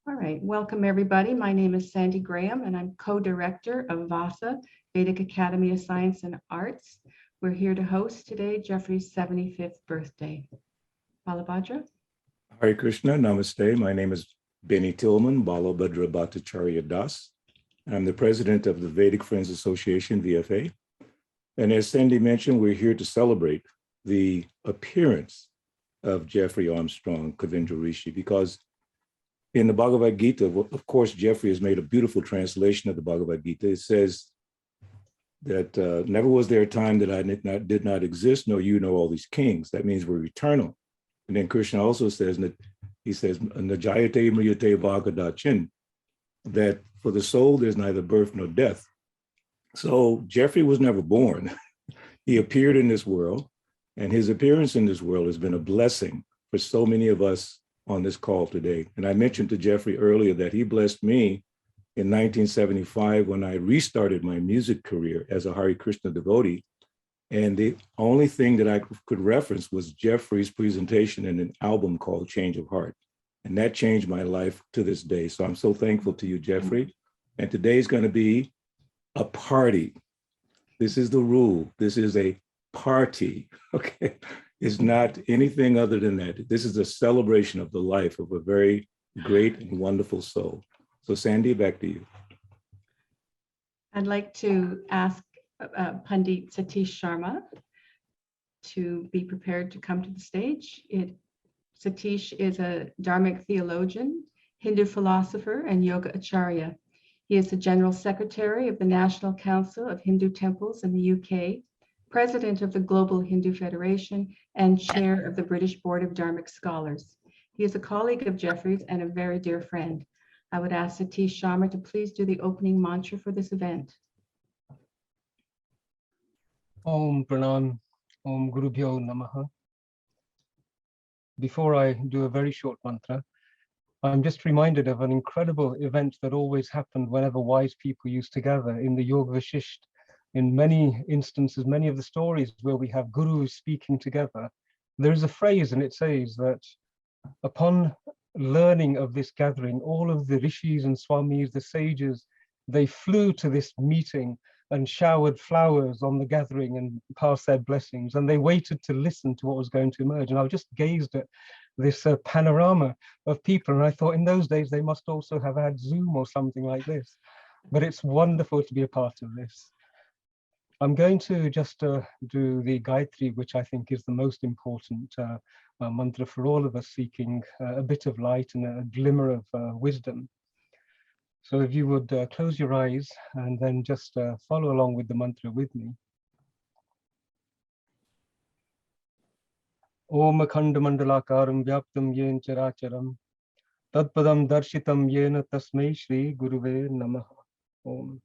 All right, welcome everybody. My name is Sandy Graham and I'm co-director of VASA, Vedic Academy of Science and Arts. We're here to host today Jeffrey's 75th birthday. Balabhadra? Hare Krishna, Namaste. My name is Benny Tillman, Balabhadra Bhattacharya Das. I'm the president of the Vedic Friends Association, VFA. And as Sandy mentioned, we're here to celebrate the appearance of Jeffrey Armstrong, Kavindra Rishi, because in the Bhagavad Gita, of course, Jeffrey has made a beautiful translation of the Bhagavad Gita. It says that never was there a time that I did not exist, nor you know all these kings. That means we're eternal. And then Krishna also says that he says, Najayate mriyate bhagadachin, that for the soul, there's neither birth nor death. So Jeffrey was never born. He appeared in this world, and his appearance in this world has been a blessing for so many of us on this call today. And I mentioned to Jeffrey earlier that he blessed me in 1975 when I restarted my music career as a Hare Krishna devotee. And the only thing that I could reference was Jeffrey's presentation in an album called Change of Heart. And that changed my life to this day. So I'm so thankful to you, Jeffrey. And today's going to be a party. This is the rule. This is a party, okay? It's not anything other than that. This is a celebration of the life of a very great and wonderful soul. So Sandy, back to you. I'd like to ask Pandit Satish Sharma to be prepared to come to the stage. Satish is a Dharmic theologian, Hindu philosopher, and yoga acharya. He is the General Secretary of the National Council of Hindu Temples in the UK, President of the Global Hindu Federation, and Chair of the British Board of Dharmic Scholars. He is a colleague of Jeffrey's and a very dear friend. I would ask Satish Sharma to please do the opening mantra for this event. Om Pranam, Om Gurubhyo Namaha. Before I do a very short mantra, I'm just reminded of an incredible event that always happened whenever wise people used to gather in the Yoga Vashisht. In many instances, many of the stories where we have gurus speaking together, there is a phrase and it says that upon learning of this gathering, all of the rishis and swamis, the sages, they flew to this meeting and showered flowers on the gathering and passed their blessings. And they waited to listen to what was going to emerge. And I just gazed at this panorama of people. And I thought in those days, they must also have had Zoom or something like this. But it's wonderful to be a part of this. I'm going to just do the Gayatri, which I think is the most important mantra for all of us seeking a bit of light and a glimmer of wisdom. So if you would close your eyes and then just follow along with the mantra with me. Om Akhanda Mandalakaram Vyaptam Yen Characharam Tatpadam Darshitam Yena Tasmai Shri Guruve Namaha. Om.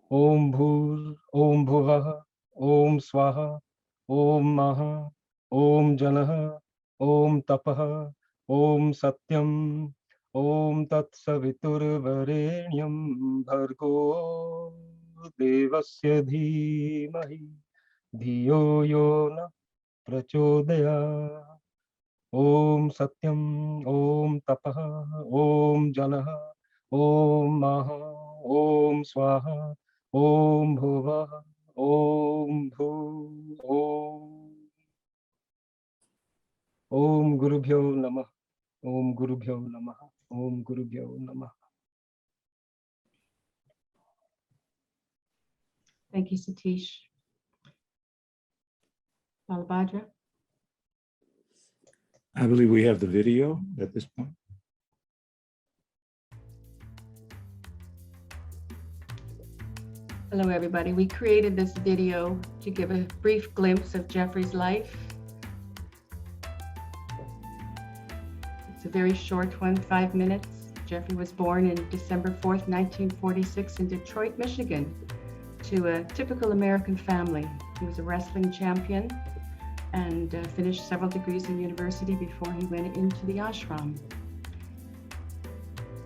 Om Bhur, Om Bhuvah, Om Swaha, Om Maha, Om Janaha, Om Tapaha, Om Satyam, Om Tat Savitur Varenyam Bhargo Devasya Dhimahi Dhiyo Yona Prachodaya. Om Satyam, Om Tapaha, Om Janaha, Om Maha, Om Swaha, Om Bhuva, Om Bhu, Om Gurubhyo Namah, Om Gurubhyo Namah, Om Gurubhyo Namah. Thank you, Satish. Balabhadra? I believe we have the video at this point. Hello, everybody. We created this video to give a brief glimpse of Jeffrey's life. It's a very short one, 5 minutes. Jeffrey was born in December 4th, 1946 in Detroit, Michigan, to a typical American family. He was a wrestling champion and finished several degrees in university before he went into the ashram.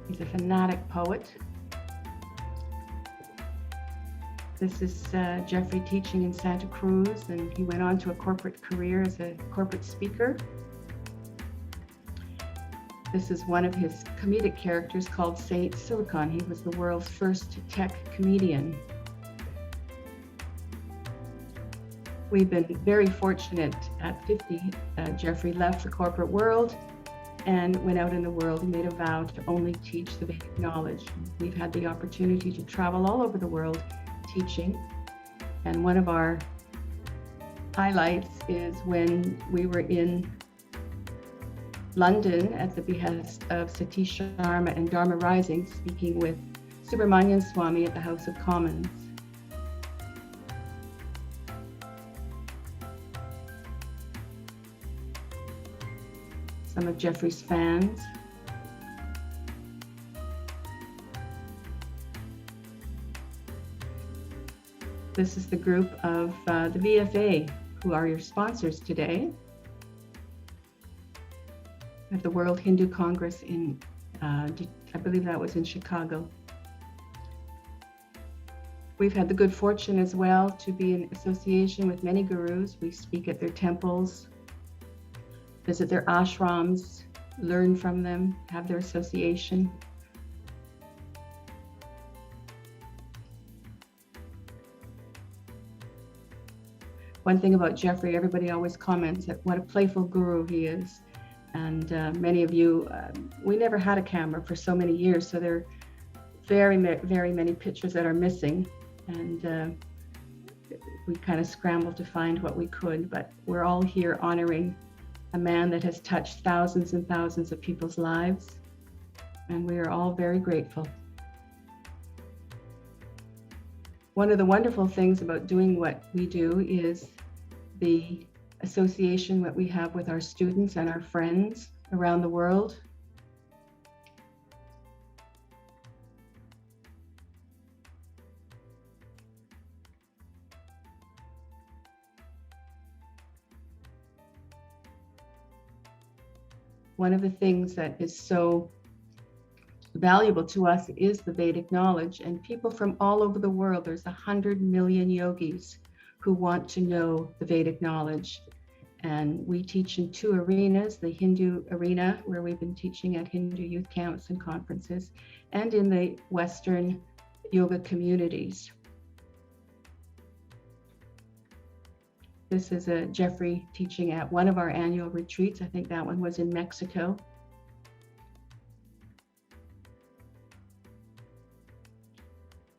He's a fanatic poet. This is Jeffrey teaching in Santa Cruz, and he went on to a corporate career as a corporate speaker. This is one of his comedic characters called Saint Silicon. He was the world's first tech comedian. We've been very fortunate. At 50, Jeffrey left the corporate world and went out in the world and made a vow to only teach the Vedic knowledge. We've had the opportunity to travel all over the world teaching. And one of our highlights is when we were in London at the behest of Satish Sharma and Dharma Rising, speaking with Subramanian Swami at the House of Commons. Some of Jeffrey's fans. This is the group of the VFA, who are your sponsors today at the World Hindu Congress in, I believe that was in Chicago. We've had the good fortune as well to be in association with many gurus. We speak at their temples, visit their ashrams, learn from them, have their association. One thing about Jeffrey, everybody always comments that what a playful guru he is. And many of you, we never had a camera for so many years, so there are very many pictures that are missing. And we kind of scrambled to find what we could, but we're all here honoring a man that has touched thousands and thousands of people's lives. And we are all very grateful. One of the wonderful things about doing what we do is the association that we have with our students and our friends around the world. One of the things that is so valuable to us is the Vedic knowledge, and people from all over the world, there's 100 million yogis who want to know the Vedic knowledge. And we teach in two arenas, the Hindu arena, where we've been teaching at Hindu youth camps and conferences, and in the Western yoga communities. This is a Jeffrey teaching at one of our annual retreats. I think that one was in Mexico.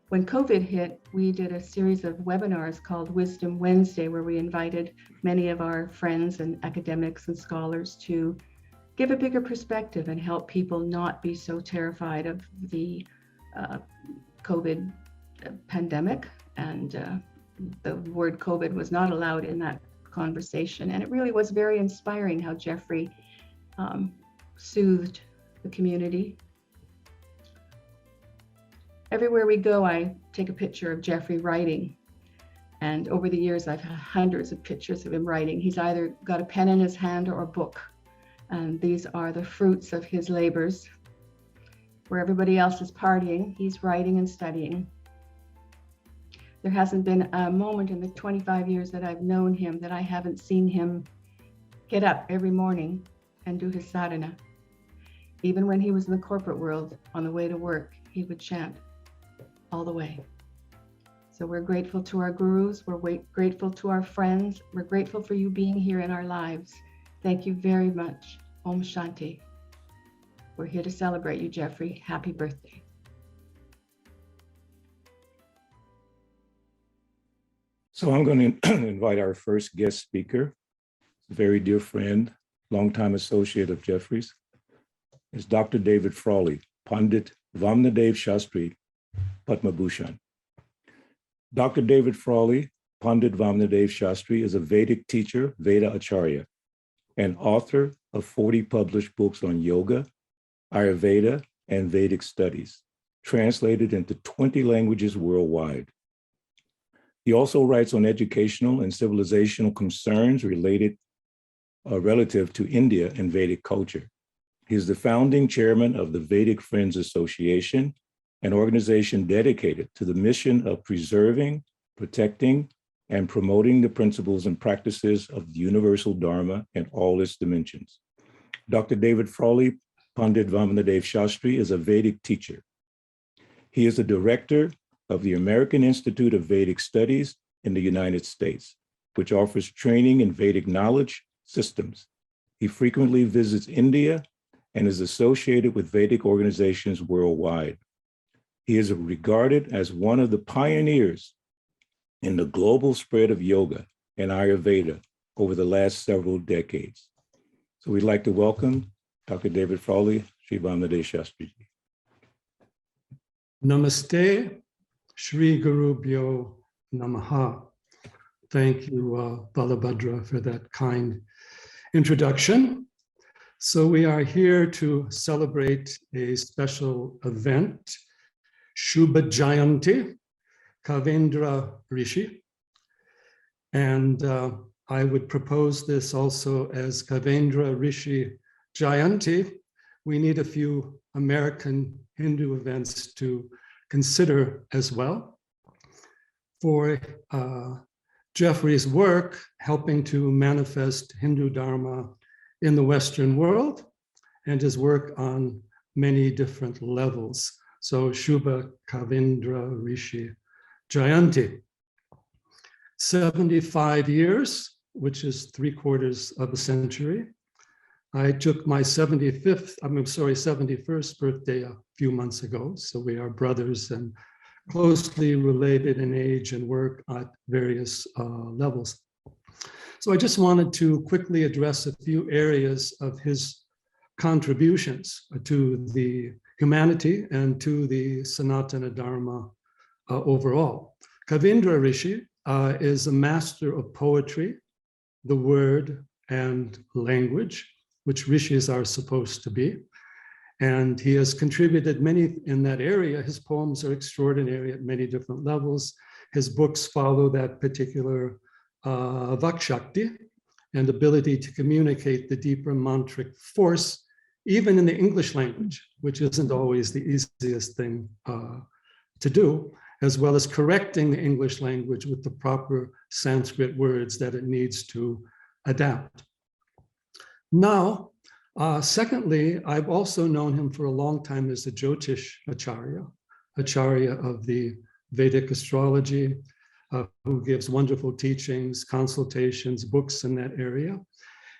When COVID hit, we did a series of webinars called Wisdom Wednesday, where we invited many of our friends and academics and scholars to give a bigger perspective and help people not be so terrified of the COVID pandemic. And the word COVID was not allowed in that conversation. And it really was very inspiring how Jeffrey soothed the community. Everywhere we go, I take a picture of Jeffrey writing. And over the years, I've had hundreds of pictures of him writing. He's either got a pen in his hand or a book. And these are the fruits of his labors. Where everybody else is partying, he's writing and studying. There hasn't been a moment in the 25 years that I've known him that I haven't seen him get up every morning and do his sadhana. Even when he was in the corporate world, on the way to work, he would chant all the way. So we're grateful to our gurus, we're grateful to our friends, we're grateful for you being here in our lives. Thank you very much. Om Shanti. We're here to celebrate you, Jeffrey. Happy birthday. So I'm going to invite our first guest speaker, a very dear friend, longtime associate of Jeffrey's. It's Dr. David Frawley, Pandit Vamnadev Shastri Padma Bhushan. Dr. David Frawley, Pandit Vamnadev Shastri, is a Vedic teacher, Veda Acharya, and author of 40 published books on yoga, Ayurveda, and Vedic studies, translated into 20 languages worldwide. He also writes on educational and civilizational concerns relative to India and Vedic culture. He is the founding chairman of the Vedic Friends Association, an organization dedicated to the mission of preserving, protecting, and promoting the principles and practices of the universal Dharma in all its dimensions. Dr. David Frawley Pandit Vamanadev Shastri is a Vedic teacher. He is the director of the American Institute of Vedic Studies in the United States, which offers training in Vedic knowledge systems. He frequently visits India and is associated with Vedic organizations worldwide. He is regarded as one of the pioneers in the global spread of yoga and Ayurveda over the last several decades. So we'd like to welcome Dr. David Frawley, Sri Vamanadev Shastri. Namaste, Shri Gurubhyo Namaha. Thank you, Balabhadra, for that kind introduction. So we are here to celebrate a special event, Shubha Jayanti, Kavendra Rishi. And I would propose this also as Kavendra Rishi Jayanti. We need a few American Hindu events to consider as well. For Jeffrey's work helping to manifest Hindu Dharma in the Western world, and his work on many different levels. So Shubha Kavendra Rishi Jayanti. 75 years, which is 3/4 of a century. I took my 71st birthday a few months ago. So we are brothers and closely related in age and work at various levels. So I just wanted to quickly address a few areas of his contributions to the humanity and to the Sanatana Dharma overall. Kavendra Rishi is a master of poetry, the word, and language, which rishis are supposed to be. And he has contributed many in that area. His poems are extraordinary at many different levels. His books follow that particular Vakshakti and ability to communicate the deeper mantric force, even in the English language, which isn't always the easiest thing to do, as well as correcting the English language with the proper Sanskrit words that it needs to adapt. Now, secondly, I've also known him for a long time as the Jyotish Acharya of the Vedic astrology, who gives wonderful teachings, consultations, books in that area,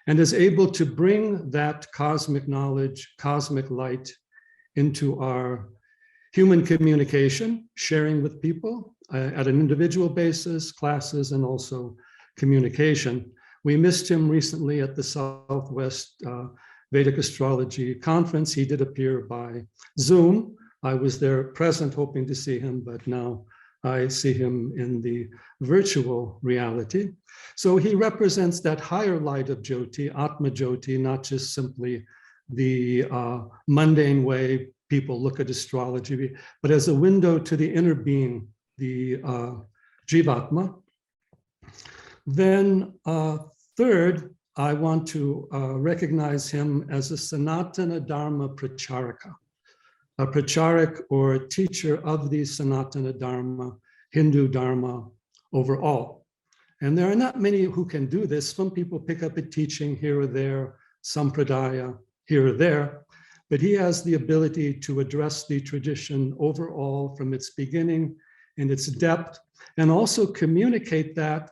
and is able to bring that cosmic knowledge, cosmic light into our human communication, sharing with people at an individual basis, classes, and also communication. We missed him recently at the Southwest Vedic Astrology Conference. He did appear by Zoom. I was there present hoping to see him, but now I see him in the virtual reality. So he represents that higher light of Jyoti, Atma Jyoti, not just simply the mundane way people look at astrology, but as a window to the inner being, the Jivatma. Then third, I want to recognize him as a Sanatana Dharma Pracharaka, a pracharak or teacher of the Sanatana Dharma, Hindu Dharma overall. And there are not many who can do this. Some people pick up a teaching here or there, sampradaya here or there, but he has the ability to address the tradition overall from its beginning and its depth, and also communicate that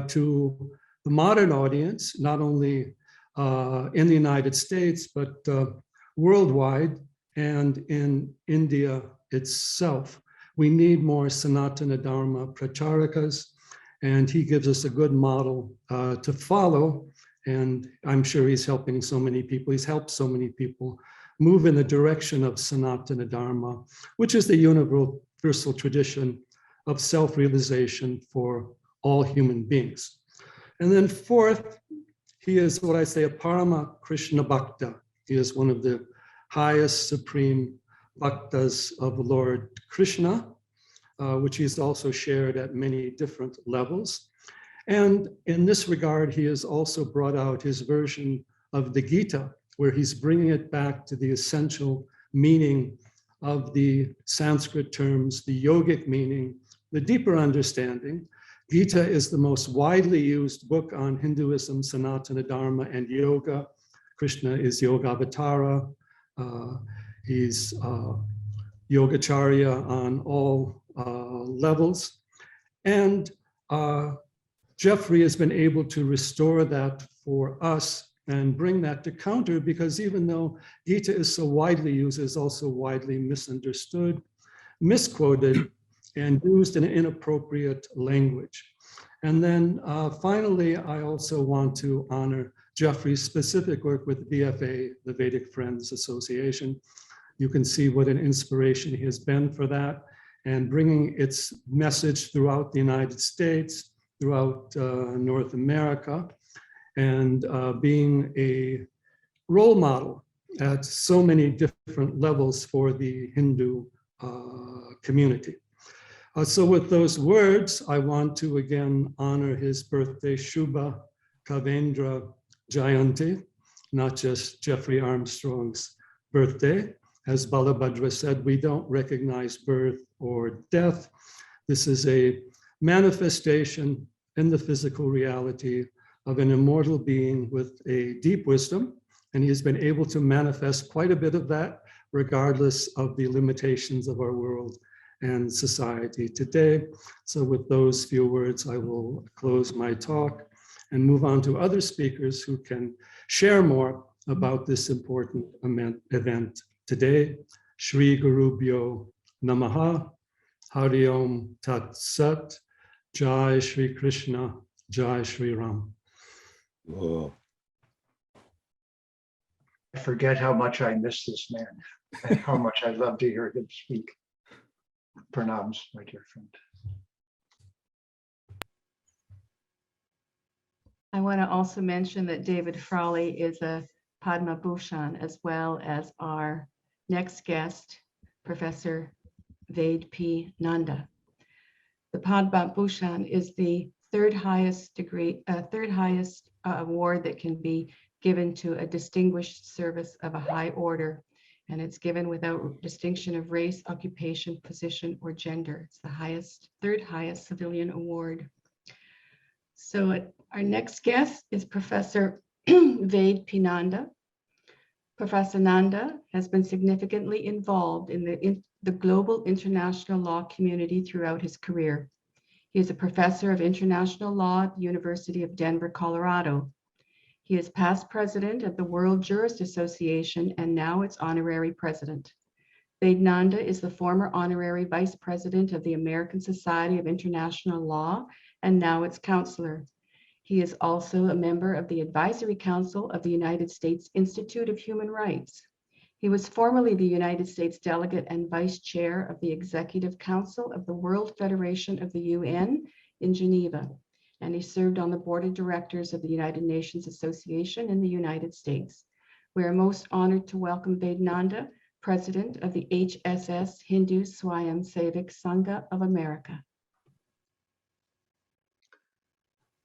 to the modern audience, not only in the United States, but worldwide and in India itself. We need more Sanatana Dharma Pracharakas, and he gives us a good model to follow. And I'm sure he's helping so many people. He's helped so many people move in the direction of Sanatana Dharma, which is the universal tradition of self-realization for all human beings. And then fourth, he is what I say, a Parama Krishna Bhakta. He is one of the highest supreme bhaktas of Lord Krishna, which he's also shared at many different levels. And in this regard, he has also brought out his version of the Gita, where he's bringing it back to the essential meaning of the Sanskrit terms, the yogic meaning, the deeper understanding. Gita is the most widely used book on Hinduism, Sanatana Dharma, and yoga. Krishna is Yogavatara. He's Yogacharya on all levels. And Jeffrey has been able to restore that for us and bring that to counter, because even though Gita is so widely used, it's also widely misunderstood, misquoted, and used in inappropriate language. And then finally, I also want to honor Jeffrey's specific work with VFA, the Vedic Friends Association. You can see what an inspiration he has been for that, and bringing its message throughout the United States, throughout North America, and being a role model at so many different levels for the Hindu community. So with those words, I want to again honor his birthday, Shubha Kavendra Jayanti, not just Jeffrey Armstrong's birthday. As Balabhadra said, we don't recognize birth or death. This is a manifestation in the physical reality of an immortal being with a deep wisdom, and he has been able to manifest quite a bit of that, regardless of the limitations of our world and society today. So with those few words, I will close my talk and move on to other speakers who can share more about this important event today. Shri Guru Bhyo Namaha, Hari Om Tat Sat, Jai Shri Krishna, Jai Shri Ram. Whoa. I forget how much I miss this man and how much I love to hear him speak. Pranams, my dear friend. I want to also mention that David Frawley is a Padma Bhushan, as well as our next guest, Professor Ved P. Nanda. The Padma Bhushan is the third highest award that can be given to a distinguished service of a high order, and it's given without distinction of race, occupation, position, or gender. It's the third highest civilian award. So our next guest is Professor Ved P. Nanda. Professor Nanda has been significantly involved in the global international law community throughout his career. He is a professor of international law at the University of Denver, Colorado. He is past president of the World Jurist Association and now its honorary president. Ved Nanda is the former honorary vice president of the American Society of International Law and now its counselor. He is also a member of the Advisory Council of the United States Institute of Human Rights. He was formerly the United States delegate and vice chair of the Executive Council of the World Federation of the UN in Geneva, and he served on the board of directors of the United Nations Association in the United States. We are most honored to welcome Ved Nanda, president of the HSS Hindu Swayam Sevak Sangha of America.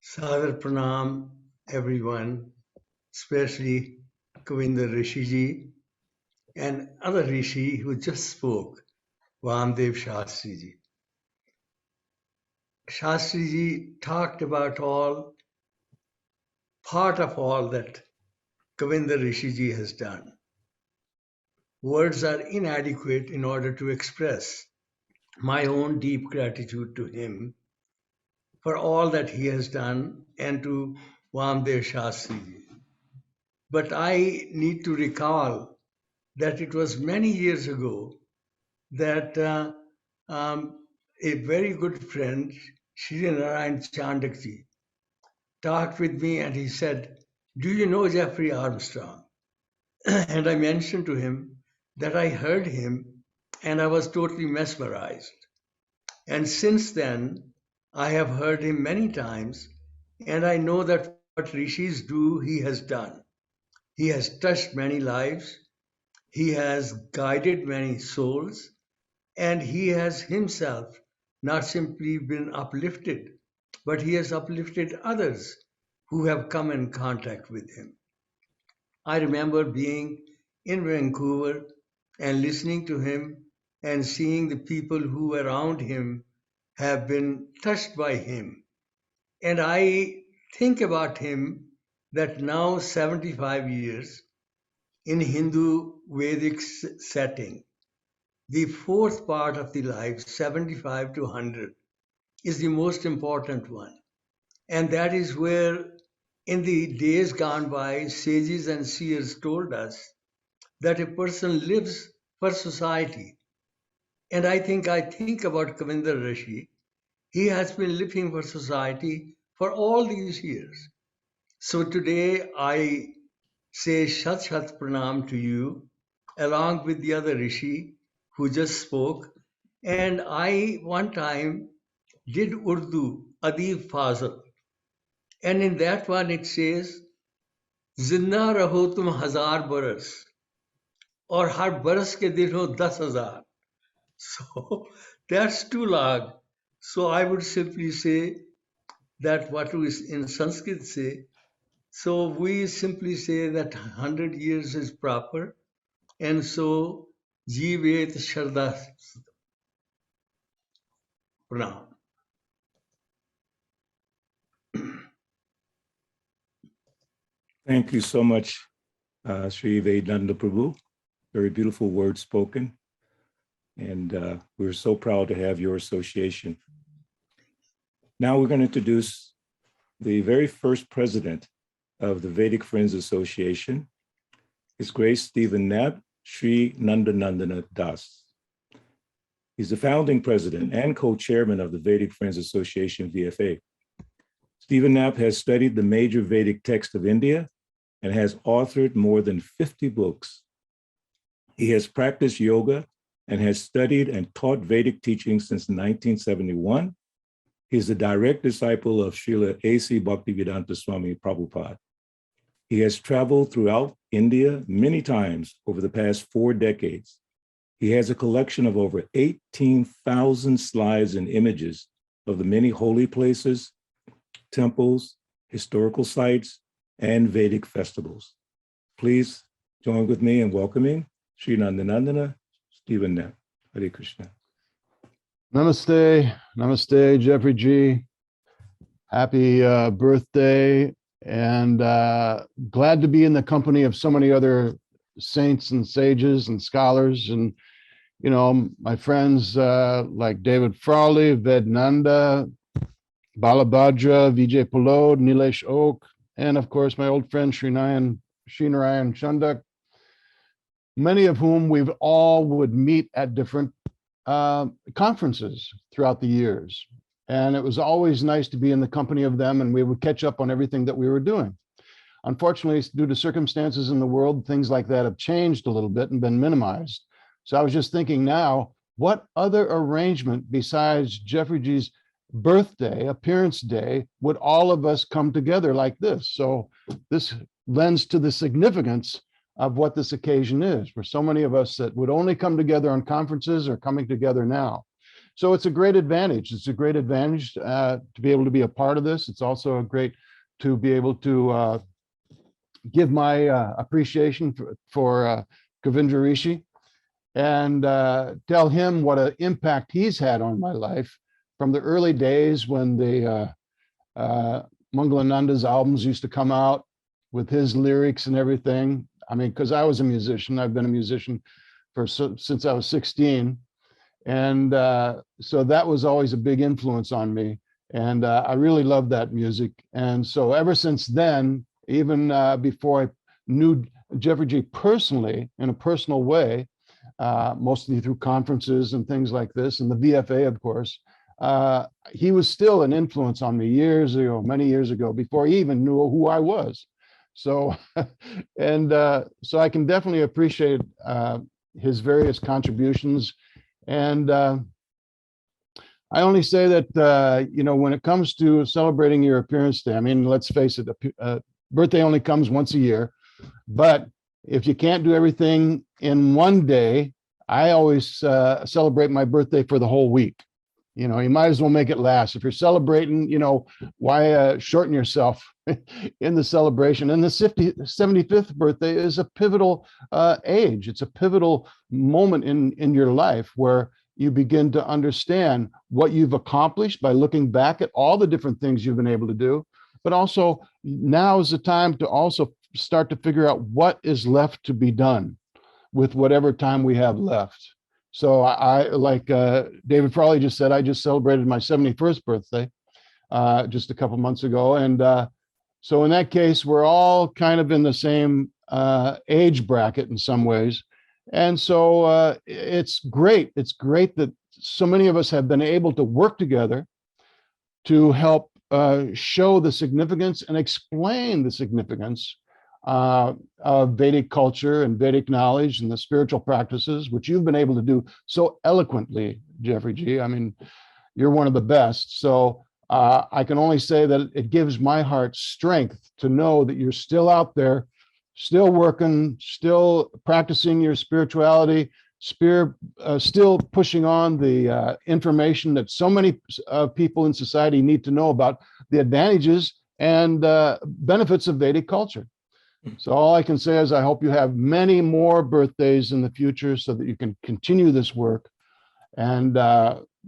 Sadar Pranam, everyone, especially Govinda Rishiji and other Rishi who just spoke, Vamdev Shastriji. Shastriji talked about part of all that Govinda Rishiji has done. Words are inadequate in order to express my own deep gratitude to him for all that he has done and to Vamdev Shastriji. But I need to recall that it was many years ago that a very good friend, Shri Narayan Chandakji, talked with me and he said, "Do you know Jeffrey Armstrong?" And I mentioned to him that I heard him and I was totally mesmerized. And since then, I have heard him many times, and I know that what rishis do, he has done. He has touched many lives, he has guided many souls, and he has himself not simply been uplifted, but he has uplifted others who have come in contact with him. I remember being in Vancouver and listening to him and seeing the people who were around him have been touched by him. And I think about him that now 75 years, in Hindu Vedic setting. The fourth part of the life, 75 to 100, is the most important one. And that is where, in the days gone by, sages and seers told us that a person lives for society. And I think about Kavinder Rishi. He has been living for society for all these years. So today I say Shat Shat Pranam to you, along with the other Rishi who just spoke. And I one time did Urdu, Adib Fazil. And in that one it says, Zinda raho tum hazar baras, or har baras ke din ho 10,000. So that's too long. So I would simply say that what we in Sanskrit say. So we simply say that 100 years is proper. And so Jivet Shraddha Pranam. Thank you so much, Sri Vedanta Prabhu. Very beautiful words spoken. And we're so proud to have your association. Now we're going to introduce the very first president of the Vedic Friends Association, His Grace Stephen Knapp, Sri Nandanandana Das. He's the founding president and co-chairman of the Vedic Friends Association, VFA. Stephen Knapp has studied the major Vedic texts of India and has authored more than 50 books. He has practiced yoga and has studied and taught Vedic teaching since 1971. He is a direct disciple of Srila A.C. Bhaktivedanta Swami Prabhupada. He has traveled throughout India many times over the past 4 decades. He has a collection of over 18,000 slides and images of the many holy places, temples, historical sites, and Vedic festivals. Please join with me in welcoming Sri Nandanandana Stephen Knapp. Hare Krishna. Namaste, namaste, Jeffrey G. Happy birthday, and glad to be in the company of so many other saints and sages and scholars, and you know, my friends like David Frawley, Vednanda, Balabhadra, Vijay Palod, Nilesh Oak, and of course my old friend Srinarayan Chandak, many of whom we've all would meet at different conferences throughout the years. And it was always nice to be in the company of them, and we would catch up on everything that we were doing. Unfortunately, due to circumstances in the world, things like that have changed a little bit and been minimized. So I was just thinking now, what other arrangement besides Jeffrey G's birthday, appearance day, would all of us come together like this? So this lends to the significance of what this occasion is, for so many of us that would only come together on conferences are coming together now. So it's a great advantage. It's a great advantage to be able to be a part of this. It's also a great to be able to give my appreciation for Kavindra Rishi and tell him what an impact he's had on my life from the early days when the Mangalananda's albums used to come out with his lyrics and everything. I mean, because I was a musician, I've been a musician since I was 16. And so that was always a big influence on me. And I really loved that music. And so ever since then, even before I knew Jeffrey G personally, in a personal way, mostly through conferences and things like this, and the VFA, of course, he was still an influence on me years ago, many years ago, before he even knew who I was. So, and so I can definitely appreciate his various contributions. And I only say that, you know, when it comes to celebrating your appearance day, I mean, let's face it, birthday only comes once a year. But if you can't do everything in one day, I always celebrate my birthday for the whole week. You know, you might as well make it last. If you're celebrating, you know, why shorten yourself in the celebration? And the 75th birthday is a pivotal age. It's a pivotal moment in your life where you begin to understand what you've accomplished by looking back at all the different things you've been able to do. But also now is the time to also start to figure out what is left to be done with whatever time we have left. So I like David Frawley just said, I just celebrated my 71st birthday just a couple months ago. And so in that case, we're all kind of in the same age bracket in some ways. And so it's great. It's great that so many of us have been able to work together to help show the significance and explain the significance of Vedic culture and Vedic knowledge and the spiritual practices, which you've been able to do so eloquently, Jeffrey G. I mean, you're one of the best. So I can only say that it gives my heart strength to know that you're still out there, still working, still practicing your spirituality, still pushing on the information that so many people in society need to know about the advantages and benefits of Vedic culture. So all I can say is I hope you have many more birthdays in the future so that you can continue this work, and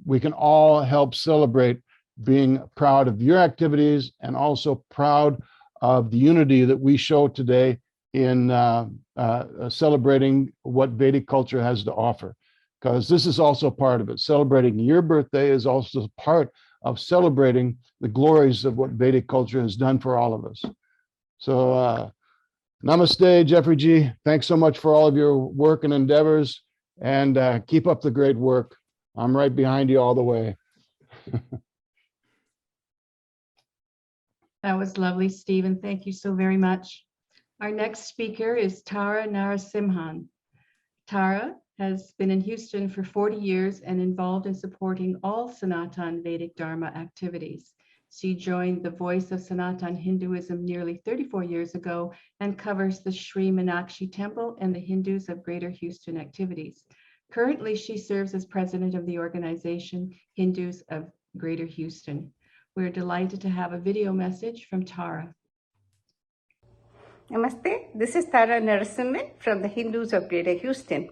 we can all help celebrate being proud of your activities and also proud of the unity that we show today in celebrating what Vedic culture has to offer, because this is also part of it. Celebrating your birthday is also part of celebrating the glories of what Vedic culture has done for all of us. So namaste, Jeffrey G. Thanks so much for all of your work and endeavors, and keep up the great work. I'm right behind you all the way. That was lovely, Stephen. Thank you so very much. Our next speaker is Tara Narasimhan. Tara has been in Houston for 40 years and involved in supporting all Sanatan Vedic Dharma activities. She joined the Voice of Sanatan Hinduism nearly 34 years ago and covers the Sri Meenakshi Temple and the Hindus of Greater Houston activities. Currently, she serves as president of the organization Hindus of Greater Houston. We're delighted to have a video message from Tara. Namaste, this is Tara Narasimhan from the Hindus of Greater Houston.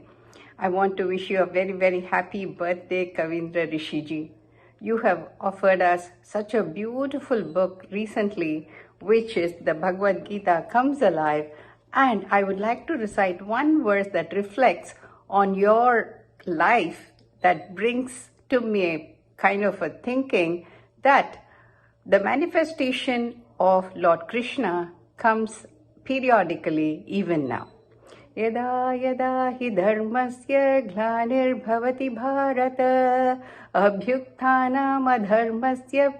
I want to wish you a very, very happy birthday, Kavindra Rishiji. You have offered us such a beautiful book recently, which is the Bhagavad Gita Comes Alive. And I would like to recite one verse that reflects on your life that brings to me a kind of a thinking that the manifestation of Lord Krishna comes periodically even now. Yada yada hi dharmasya glanir bharata abhyuktanam adharmasya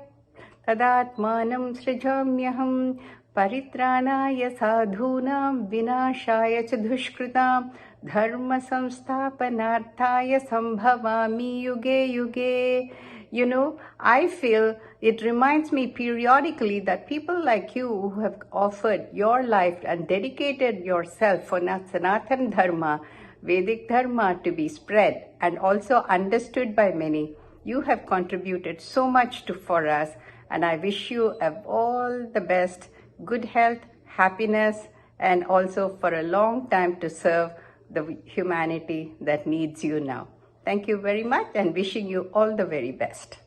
tadatmanam srijamyaham paritranaya sadhunam vinashaya cha dushkritam dharma samsthapanarthaya sambhavami yuge yuge. You know, I feel it reminds me periodically that people like you who have offered your life and dedicated yourself for Sanatan Dharma, Vedic Dharma to be spread and also understood by many, you have contributed so much for us, and I wish you all the best, good health, happiness, and also for a long time to serve the humanity that needs you now. Thank you very much and wishing you all the very best.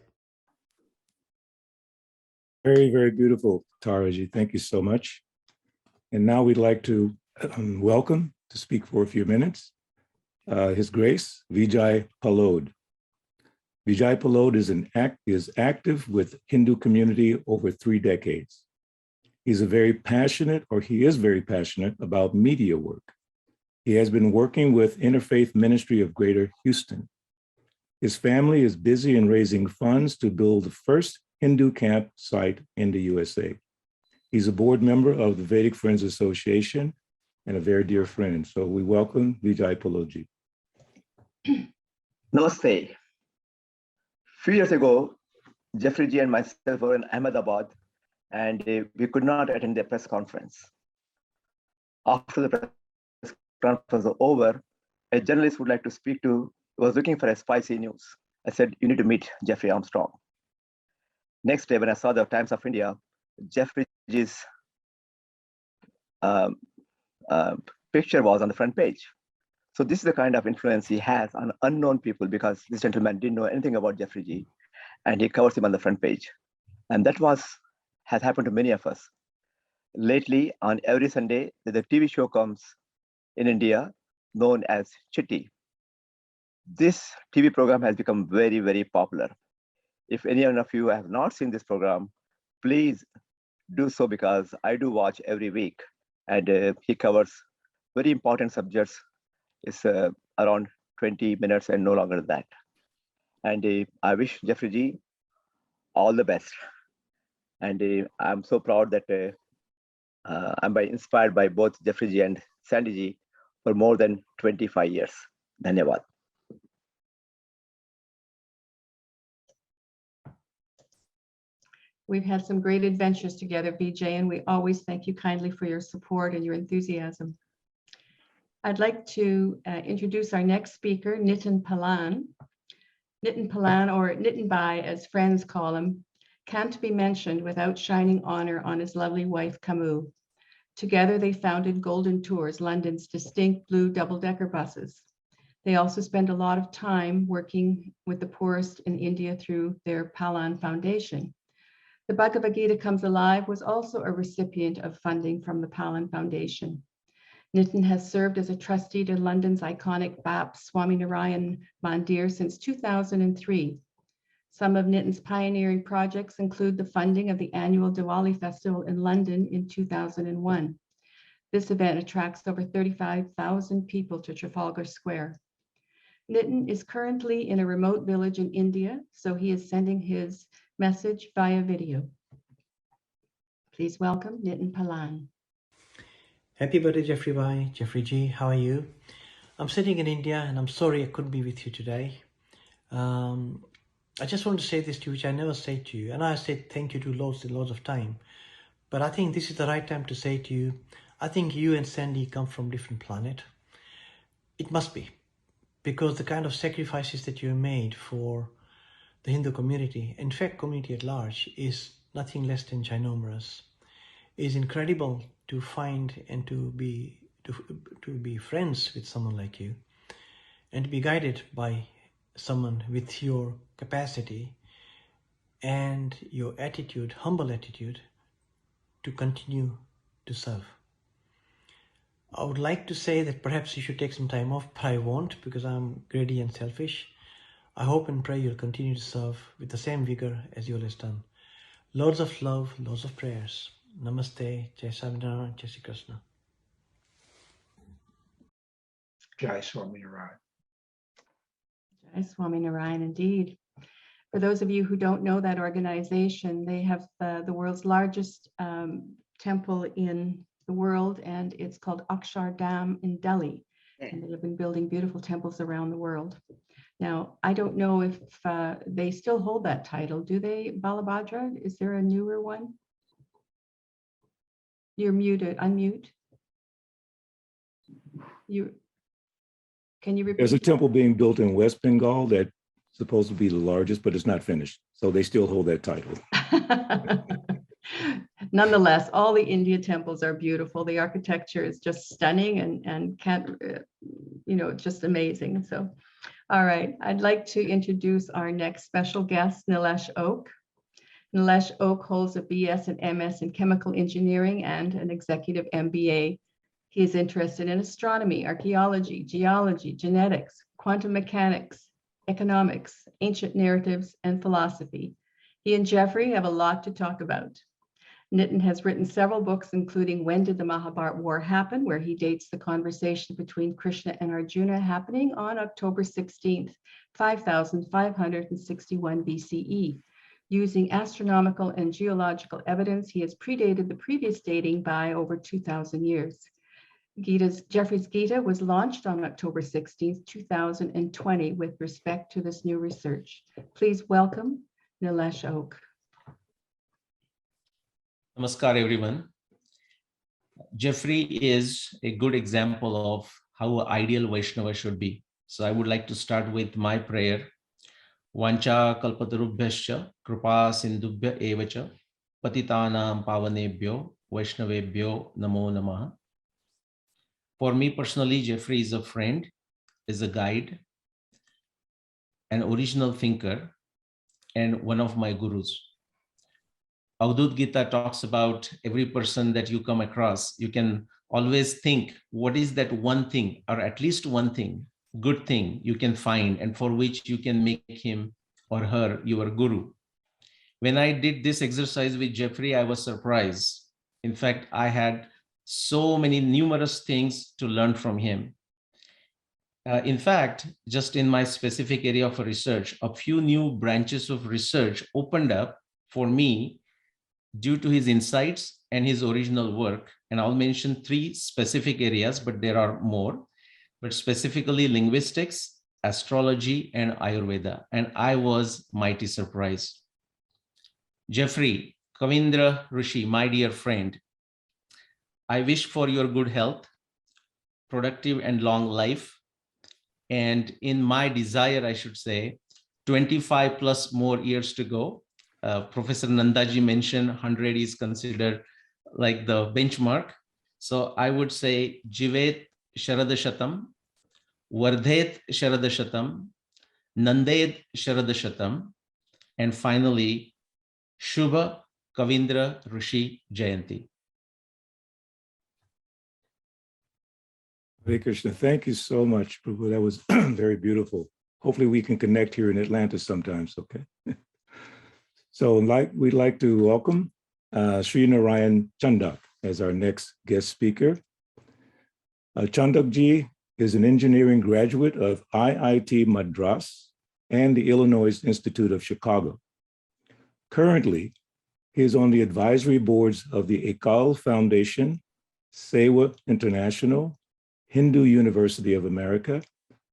Very, very beautiful, Taraji. Thank you so much. And now we'd like to welcome to speak for a few minutes, His Grace Vijay Palod. Vijay Palod is active with Hindu community over 3 decades. He is very passionate about media work. He has been working with Interfaith Ministry of Greater Houston. His family is busy in raising funds to build the first Hindu camp site in the USA. He's a board member of the Vedic Friends Association and a very dear friend. So we welcome Vijay Palodji. Namaste. A few years ago, Jeffrey G and myself were in Ahmedabad, and we could not attend the press conference. After the press conference was over, a journalist would like to speak to, was looking for a spicy news. I said, you need to meet Jeffrey Armstrong. Next day, when I saw the Times of India, Jeffrey G's picture was on the front page. So this is the kind of influence he has on unknown people, because this gentleman didn't know anything about Jeffrey G, and he covers him on the front page. And that has happened to many of us. lately, on every Sunday, the TV show comes in India known as Chitti. This TV program has become very, very popular. If any one of you have not seen this program, please do so, because I do watch every week, and he covers very important subjects. It's around 20 minutes and no longer than that. And I wish Jeffrey ji all the best. And I'm so proud that I'm inspired by both Jeffrey ji and Sandy ji for more than 25 years. Dhanyawad. We've had some great adventures together, Vijay, and we always thank you kindly for your support and your enthusiasm. I'd like to introduce our next speaker, Nitin Palan. Nitin Palan, or Nitin Bai as friends call him, can't be mentioned without shining honor on his lovely wife, Kamu. Together, they founded Golden Tours, London's distinct blue double-decker buses. They also spend a lot of time working with the poorest in India through their Palan Foundation. The Bhagavad Gita Comes Alive was also a recipient of funding from the Palan Foundation. Nitin has served as a trustee to London's iconic BAP Swaminarayan Mandir since 2003. Some of Nitin's pioneering projects include the funding of the annual Diwali festival in London in 2001. This event attracts over 35,000 people to Trafalgar Square. Nitin is currently in a remote village in India, so he is sending his message via video. Please welcome Nitin Palan. Happy birthday, Jeffrey Bhai. Jeffrey Ji, how are you? I'm sitting in India and I'm sorry I couldn't be with you today. I just want to say this to you, which I never say to you. And I said thank you to loads and loads of time. But I think this is the right time to say to you, I think you and Sandy come from different planet. It must be. Because the kind of sacrifices that you made for the Hindu community, in fact, community at large, is nothing less than ginormous. It is incredible to find and to be friends with someone like you, and to be guided by someone with your capacity and your attitude, humble attitude, to continue to serve. I would like to say that perhaps you should take some time off, but I won't, because I'm greedy and selfish. I hope and pray you'll continue to serve with the same vigor as you always done. Loads of love, loads of prayers. Namaste, Jai Swaminarayan, Jai Shri Krishna. Jai Swaminarayan. Jai Swaminarayan, indeed. For those of you who don't know that organization, they have the world's largest temple in the world, and it's called Akshardham in Delhi. And they have been building beautiful temples around the world. Now, I don't know if they still hold that title. Do they, Balabhadra? Is there a newer one? You're muted. Unmute. Can you repeat? There's a temple being built in West Bengal that's supposed to be the largest, but it's not finished. So they still hold that title. Nonetheless, all the India temples are beautiful. The architecture is just stunning and can't, it's just amazing. So, all right, I'd like to introduce our next special guest, Nilesh Oak. Nilesh Oak holds a BS and MS in chemical engineering and an executive MBA. He is interested in astronomy, archaeology, geology, genetics, quantum mechanics, economics, ancient narratives, and philosophy. He and Jeffrey have a lot to talk about. Nitin has written several books, including When Did the Mahabharata War Happen?, where he dates the conversation between Krishna and Arjuna happening on October 16th, 5561 BCE. Using astronomical and geological evidence, he has predated the previous dating by over 2,000 years. Jeffrey's Gita was launched on October 16th, 2020 with respect to this new research. Please welcome Nilesh Oak. Namaskar, everyone. Jeffrey is a good example of how an ideal Vaishnava should be. So I would like to start with my prayer. Vancha kalpatarubhyascha kripa sindubhya evacha patitanam pavanebhyo Vaishnavebhyo namo namaha. For me personally, Jeffrey is a friend, is a guide, an original thinker, and one of my gurus. Avadut Gita talks about every person that you come across, you can always think, what is that one thing, or at least one thing, good thing you can find, and for which you can make him or her your guru. When I did this exercise with Jeffrey, I was surprised. In fact, I had so many numerous things to learn from him. In fact, just in my specific area of research, a few new branches of research opened up for me due to his insights and his original work. And I'll mention 3 specific areas, but there are more, but specifically linguistics, astrology, and Ayurveda. And I was mighty surprised. Jeffrey, Kavindra Rishi, my dear friend, I wish for your good health, productive and long life. And in my desire, I should say, 25 plus more years to go. Professor Nandaji mentioned 100 is considered like the benchmark. So I would say Jivet Sharadashatam, Vardhet Sharadashatam, Nanded Sharadashatam, and finally, Shubha Kavindra Rishi Jayanti. Hare Krishna, thank you so much, Prabhu. That was very beautiful. Hopefully we can connect here in Atlanta sometimes, okay? So we'd like to welcome Sri Narayan Chandak as our next guest speaker. Chandak ji is an engineering graduate of IIT Madras and the Illinois Institute of Chicago. Currently, he is on the advisory boards of the Ekal Foundation, Sewa International, Hindu University of America,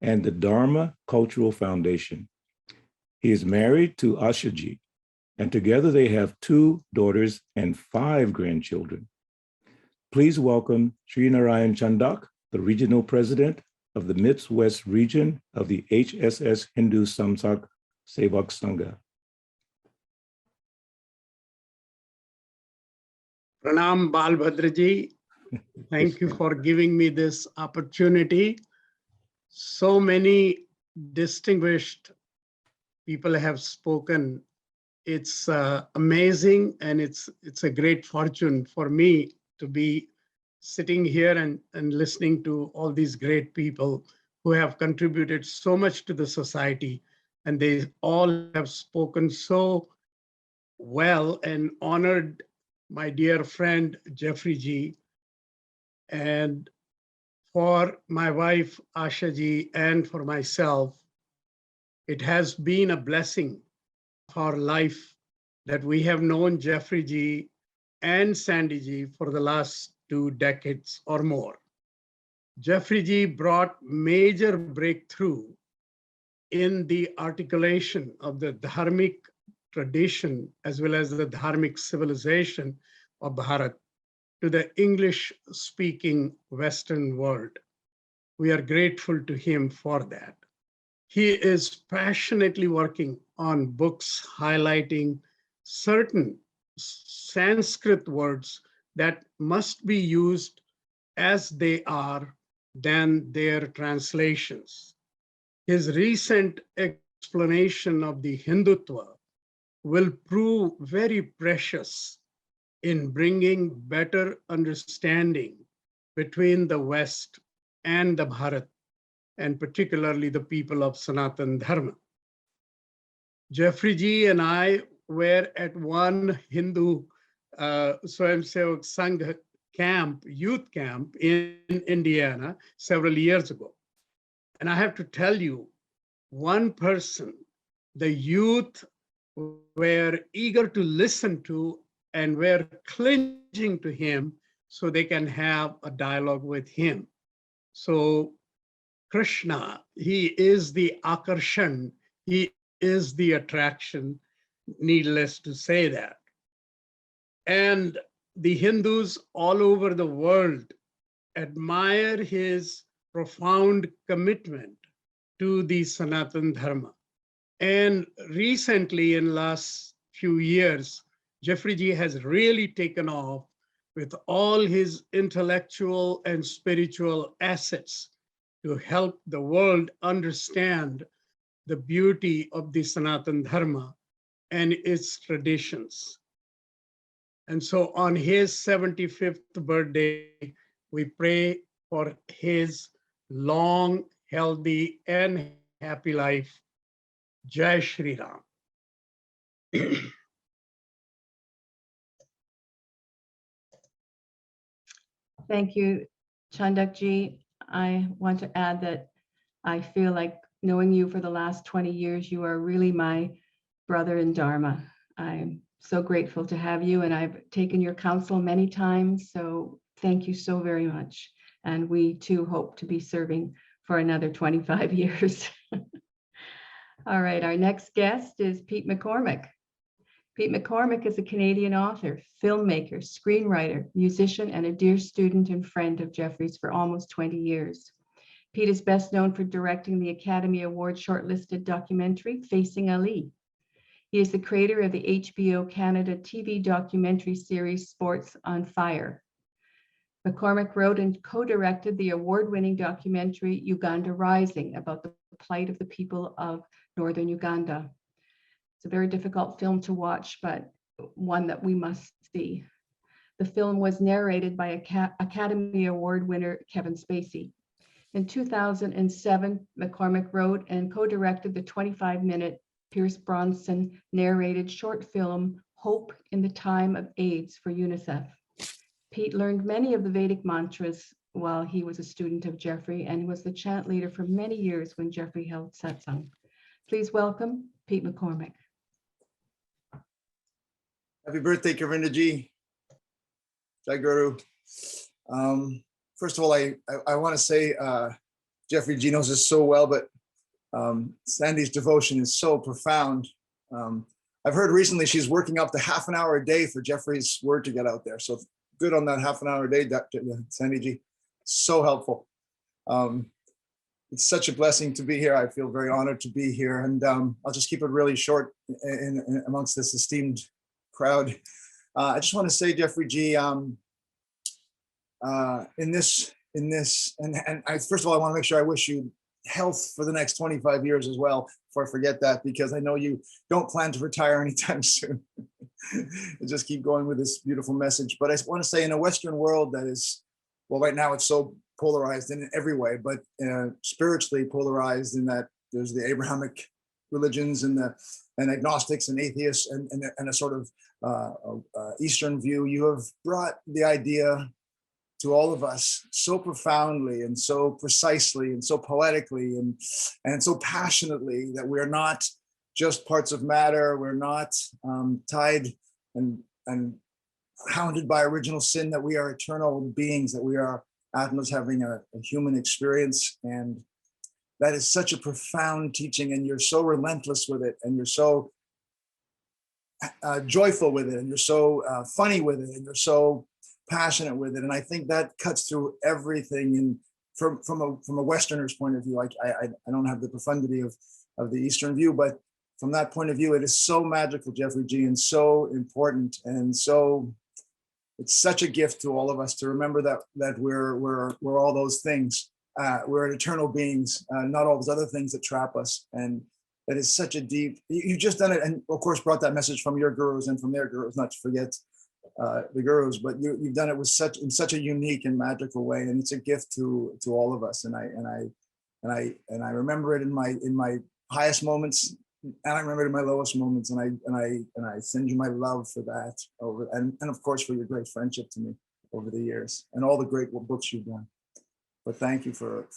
and the Dharma Cultural Foundation. He is married to Ashaji, and together they have 2 daughters and 5 grandchildren. Please welcome Sri Narayan Chandak, the regional president of the Midwest region of the HSS Hindu Samsak Sevak Sangha. Pranam Balbhadraji. Thank you for giving me this opportunity. So many distinguished people have spoken. It's amazing, and it's a great fortune for me to be sitting here and listening to all these great people who have contributed so much to the society, and they all have spoken so well and honored my dear friend Jeffrey G. And for my wife Asha Ji and for myself, it has been a blessing for our life that we have known Jeffrey G and Sandy Ji for the last 2 decades or more. Jeffrey Ji brought major breakthrough in the articulation of the dharmic tradition as well as the dharmic civilization of Bharat to the English-speaking Western world. We are grateful to him for that. He is passionately working on books highlighting certain Sanskrit words that must be used as they are than their translations. His recent explanation of the Hindutva will prove very precious in bringing better understanding between the West and the Bharat, and particularly the people of Sanatan Dharma. Jeffrey Ji and I were at one Hindu Swayamsevak Sangha camp, youth camp in Indiana several years ago. And I have to tell you, one person, the youth were eager to listen to and were clinging to him so they can have a dialogue with him. So Krishna, he is the akarshan, he is the attraction, needless to say that. And the Hindus all over the world admire his profound commitment to the Sanatan Dharma. And recently, in last few years, Jeffrey Ji has really taken off with all his intellectual and spiritual assets to help the world understand the beauty of the Sanatan Dharma and its traditions. And so on his 75th birthday, we pray for his long, healthy, and happy life. Jai Shri Ram. Thank you, Chandakji. I want to add that I feel like knowing you for the last 20 years, you are really my brother in Dharma. I'm so grateful to have you, and I've taken your counsel many times. So thank you so very much. And we too hope to be serving for another 25 years. All right, our next guest is Pete McCormick. Pete McCormick is a Canadian author, filmmaker, screenwriter, musician, and a dear student and friend of Jeffrey's for almost 20 years. Pete is best known for directing the Academy Award shortlisted documentary, Facing Ali. He is the creator of the HBO Canada TV documentary series, Sports on Fire. McCormick wrote and co-directed the award-winning documentary, Uganda Rising, about the plight of the people of Northern Uganda. It's a very difficult film to watch, but one that we must see. The film was narrated by Academy Award winner Kevin Spacey. In 2007, McCormick wrote and co-directed the 25-minute Pierce Bronson narrated short film, Hope in the Time of AIDS for UNICEF. Pete learned many of the Vedic mantras while he was a student of Jeffrey and was the chant leader for many years when Jeffrey held satsang. Please welcome Pete McCormick. Happy birthday, Kavinda ji. Jai Guru. First of all, I want to say Jeffrey G knows this so well, but Sandy's devotion is so profound. I've heard recently she's working up to half an hour a day for Jeffrey's word to get out there. So good on that half an hour a day, Sandy G. So helpful. It's such a blessing to be here. I feel very honored to be here, and I'll just keep it really short in amongst this esteemed crowd. I just want to say, Jeffrey G, in this, and first of all, I want to make sure I wish you health for the next 25 years as well, before I forget that, because I know you don't plan to retire anytime soon. Just keep going with this beautiful message. But I want to say, in a Western world that is, well, right now it's so polarized in every way, but spiritually polarized in that there's the Abrahamic religions and agnostics and atheists and a sort of Eastern view. You have brought the idea to all of us so profoundly and so precisely and so poetically and so passionately that we're not just parts of matter. We're not tied and hounded by original sin, that we are eternal beings, that we are Atmas having a human experience. And that is such a profound teaching, and you're so relentless with it, and you're so joyful with it, and you're so funny with it, and you're so passionate with it. And I think that cuts through everything. And from a Westerner's point of view, I don't have the profundity of the Eastern view, but from that point of view, it is so magical, Jeffrey G, and so important, and so it's such a gift to all of us to remember that we're all those things. We're eternal beings, not all those other things that trap us. And that is such a deep. You've just done it, and of course brought that message from your gurus and from their gurus, not to forget the gurus. But you've done it with in such a unique and magical way, and it's a gift to all of us. And I remember it in my highest moments. And I remember it in my lowest moments, and I send you my love for that and of course for your great friendship to me over the years and all the great books you've done. But thank you for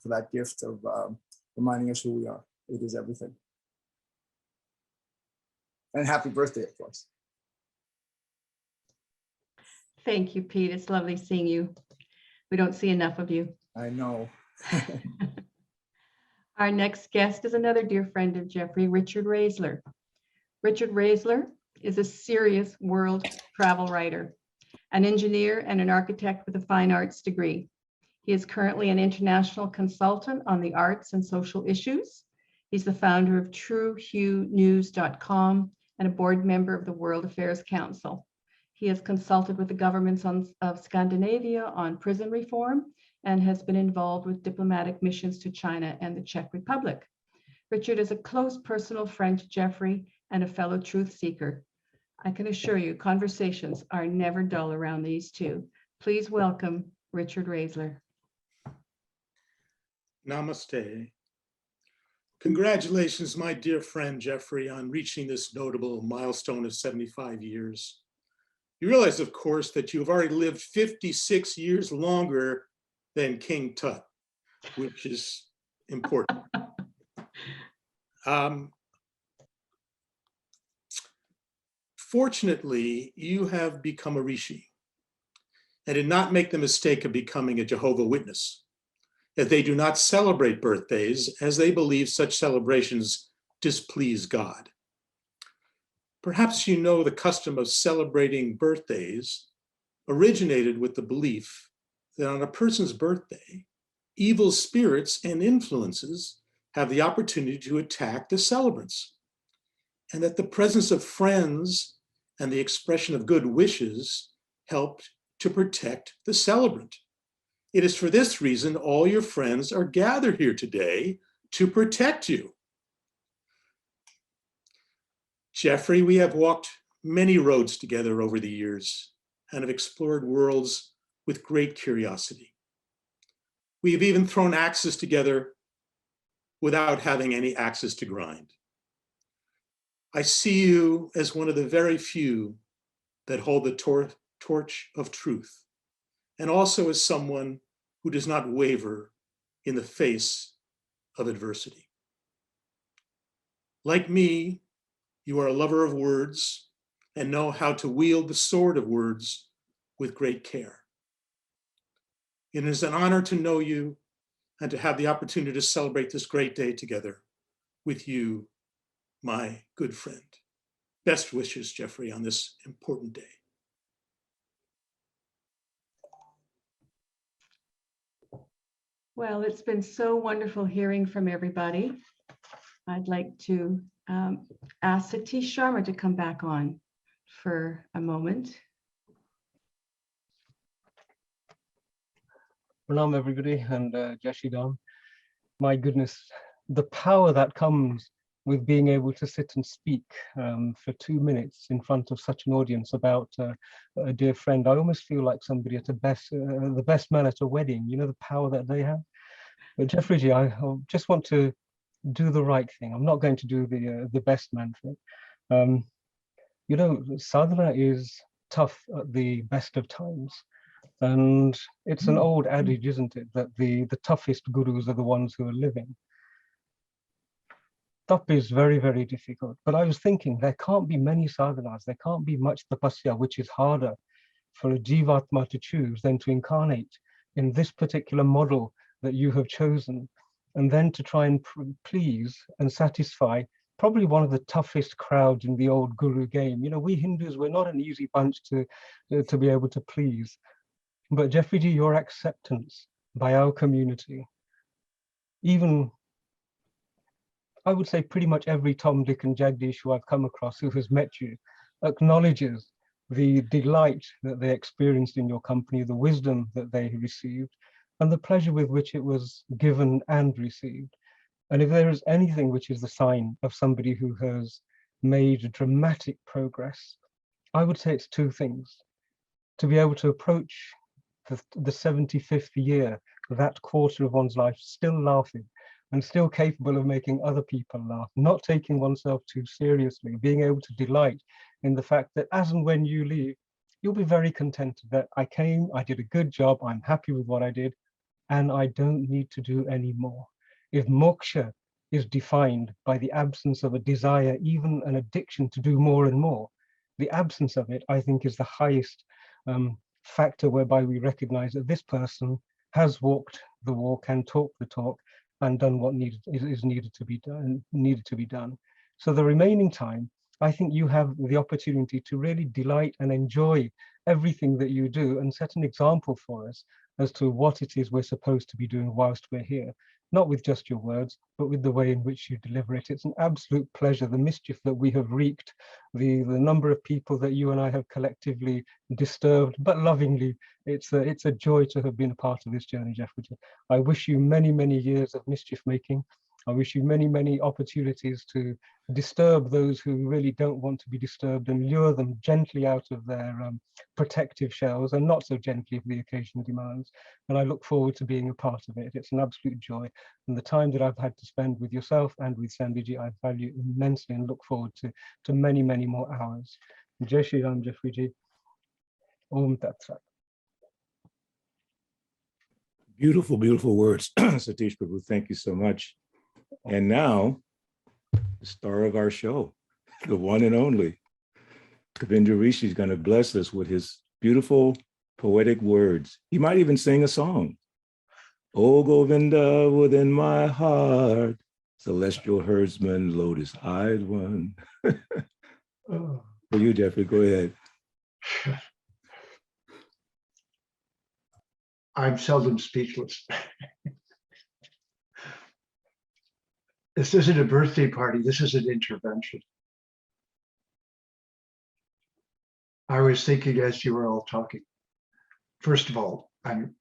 that gift of reminding us who we are. It is everything. And happy birthday, of course. Thank you, Pete. It's lovely seeing you. We don't see enough of you. I know. Our next guest is another dear friend of Jeffrey, Richard Raisler. Richard Raisler is a serious world travel writer, an engineer and an architect with a fine arts degree. He is currently an international consultant on the arts and social issues. He's the founder of TrueHueNews.com and a board member of the World Affairs Council. He has consulted with the governments of Scandinavia on prison reform and has been involved with diplomatic missions to China and the Czech Republic. Richard is a close personal friend to Jeffrey and a fellow truth seeker. I can assure you, conversations are never dull around these two. Please welcome Richard Raisler. Namaste. Congratulations, my dear friend Jeffrey, on reaching this notable milestone of 75 years. You realize, of course, that you have already lived 56 years longer than King Tut, which is important. Fortunately, you have become a rishi and did not make the mistake of becoming a Jehovah's Witness, as they do not celebrate birthdays, as they believe such celebrations displease God. Perhaps you know the custom of celebrating birthdays originated with the belief that on a person's birthday, evil spirits and influences have the opportunity to attack the celebrants, and that the presence of friends and the expression of good wishes helped to protect the celebrant. It is for this reason all your friends are gathered here today to protect you. Jeffrey, we have walked many roads together over the years and have explored worlds with great curiosity. We have even thrown axes together without having any axes to grind. I see you as one of the very few that hold the torch of truth, and also as someone who does not waver in the face of adversity. Like me, you are a lover of words and know how to wield the sword of words with great care. It is an honor to know you and to have the opportunity to celebrate this great day together with you, my good friend. Best wishes, Jeffrey, on this important day. Well, it's been so wonderful hearing from everybody. I'd like to ask Satish Sharma to come back on for a moment. Pranam, everybody, and Jai Shri Ram. My goodness, the power that comes with being able to sit and speak for 2 minutes in front of such an audience about a dear friend. I almost feel like somebody at the best man at a wedding. You know, the power that they have. But Jeffrey Ji, I just want to do the right thing. I'm not going to do the best man thing. You know, sadhana is tough at the best of times. And it's an old adage, isn't it, that the toughest gurus are the ones who are living. Tap is very, very difficult. But I was thinking there can't be many sadhanas, there can't be much tapasya, which is harder for a jivatma to choose than to incarnate in this particular model that you have chosen, and then to try and please and satisfy probably one of the toughest crowds in the old guru game. You know, we Hindus, we're not an easy bunch to be able to please. But Jeffrey Ji, your acceptance by our community, even I would say pretty much every Tom, Dick and Jagdish who I've come across who has met you acknowledges the delight that they experienced in your company, the wisdom that they received, and the pleasure with which it was given and received. And if there is anything which is the sign of somebody who has made dramatic progress, I would say it's two things. To be able to approach the 75th year, that quarter of one's life, still laughing and still capable of making other people laugh, not taking oneself too seriously, being able to delight in the fact that as and when you leave, you'll be very contented that I came, I did a good job, I'm happy with what I did, and I don't need to do any more. If moksha is defined by the absence of a desire, even an addiction to do more and more, the absence of it, I think, is the highest factor whereby we recognize that this person has walked the walk and talked the talk and done what is needed to be done. So the remaining time, I think you have the opportunity to really delight and enjoy everything that you do and set an example for us as to what it is we're supposed to be doing whilst we're here, not with just your words, but with the way in which you deliver it. It's an absolute pleasure, the mischief that we have wreaked, the number of people that you and I have collectively disturbed, but lovingly. It's a joy to have been a part of this journey, Jeffrey. I wish you many, many years of mischief making. I wish you many, many opportunities to disturb those who really don't want to be disturbed and lure them gently out of their protective shells, and not so gently if the occasion demands. And I look forward to being a part of it. It's an absolute joy. And the time that I've had to spend with yourself and with Sandhiji, I value immensely and look forward to many, many more hours. Jai Shri Ram, Jeffrey Ji. Om Tat Sat. Beautiful, beautiful words, Satish Prabhu. Thank you so much. And now, the star of our show, the one and only, Kavindra Rishi is going to bless us with his beautiful poetic words. He might even sing a song. O Govinda, within my heart, celestial herdsman, lotus-eyed one. For you, Jeffrey, go ahead. I'm seldom speechless. This isn't a birthday party, this is an intervention. I was thinking as you were all talking, first of all, I'm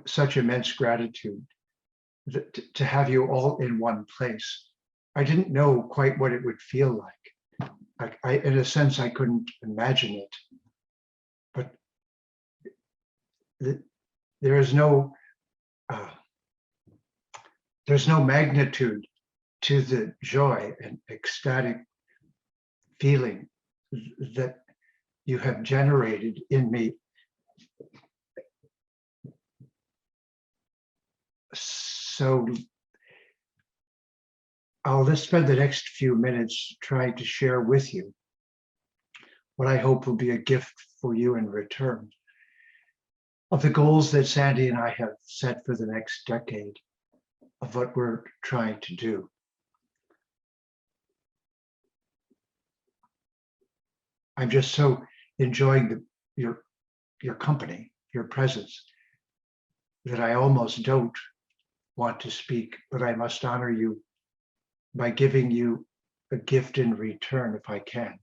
such immense gratitude to have you all in one place. I didn't know quite what it would feel like. In a sense, I couldn't imagine it, but there's no magnitude to the joy and ecstatic feeling that you have generated in me. So I'll just spend the next few minutes trying to share with you what I hope will be a gift for you in return of the goals that Sandy and I have set for the next decade of what we're trying to do. I'm just so enjoying your company, your presence, that I almost don't want to speak, but I must honor you by giving you a gift in return if I can.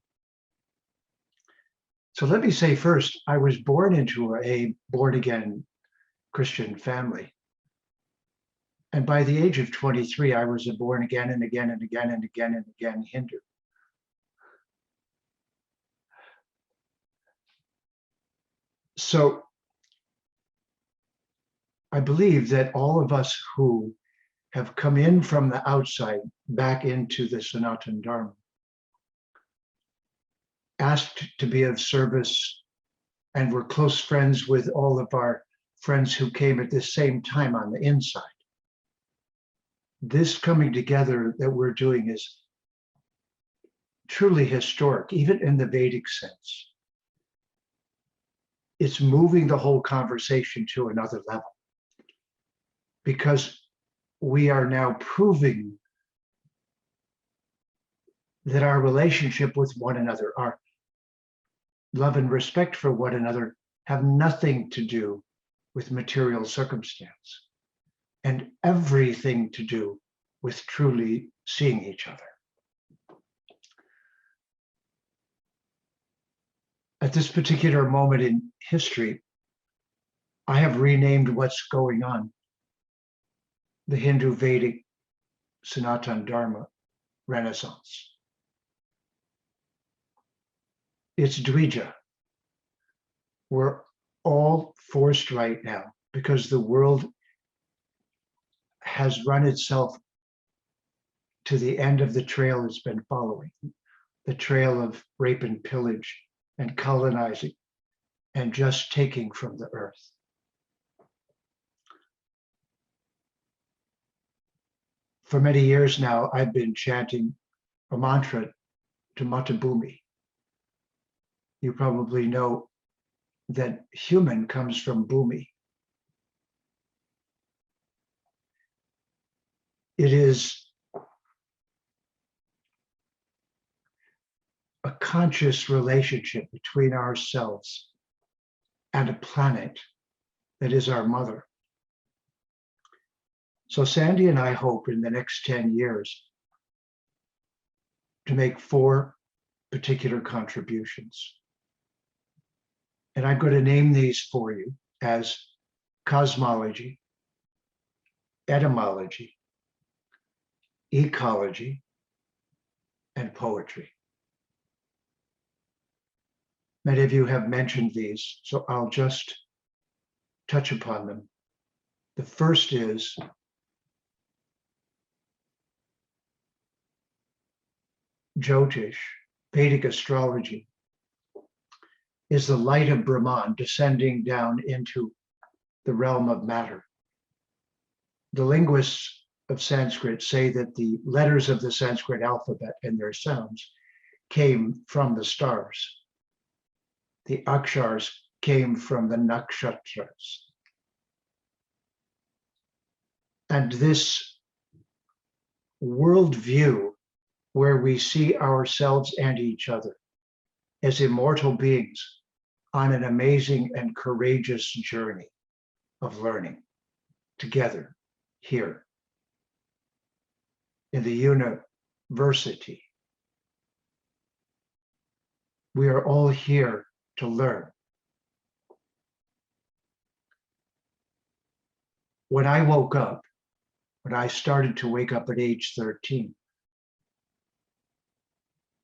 So let me say first, I was born into a born-again Christian family. And by the age of 23, I was a born again and again and again and again and again Hindu. So I believe that all of us who have come in from the outside back into the Sanatana Dharma, asked to be of service, and were close friends with all of our friends who came at the same time on the inside. This coming together that we're doing is truly historic, even in the Vedic sense. It's moving the whole conversation to another level, because we are now proving that our relationship with one another, our love and respect for one another, have nothing to do with material circumstance and everything to do with truly seeing each other. At this particular moment in history, I have renamed what's going on the Hindu Vedic Sanatana Dharma Renaissance. It's Dvija. We're all forced right now because the world has run itself to the end of the trail it's been following, the trail of rape and pillage and colonizing and just taking from the earth. For many years now, I've been chanting a mantra to Matabhumi. You probably know that human comes from Bhumi. It is a conscious relationship between ourselves and a planet that is our mother. So Sandy and I hope in the next 10 years to make 4 particular contributions. And I'm going to name these for you as cosmology, etymology, ecology, and poetry. Many of you have mentioned these, so I'll just touch upon them. The first is Jyotish, Vedic astrology, is the light of Brahman descending down into the realm of matter. The linguists of Sanskrit say that the letters of the Sanskrit alphabet and their sounds came from the stars. The akshars came from the nakshatras. And this worldview where we see ourselves and each other as immortal beings on an amazing and courageous journey of learning together here in the university. We are all here to learn. When I woke up, when I started to wake up at age 13,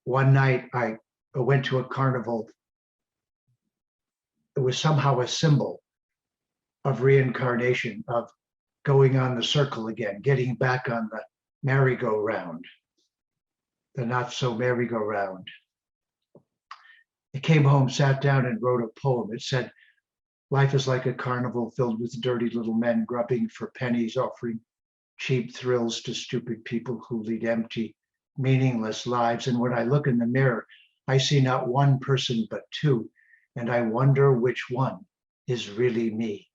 one night I went to a carnival. It was somehow a symbol of reincarnation, of going on the circle again, getting back on the merry-go-round, the not so merry-go-round. I came home, sat down, and wrote a poem. It said, life is like a carnival filled with dirty little men grubbing for pennies, offering cheap thrills to stupid people who lead empty, meaningless lives. And when I look in the mirror, I see not one person, but two, and I wonder which one is really me.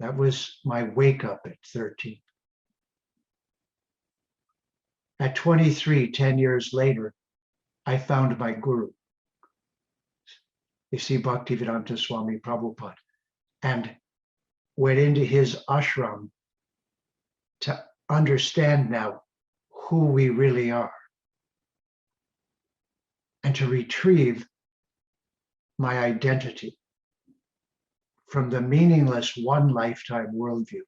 That was my wake up at 13. At 23, 10 years later, I found my guru. You see, Bhaktivedanta Swami Prabhupada, and went into his ashram to understand now who we really are and to retrieve my identity from the meaningless one lifetime worldview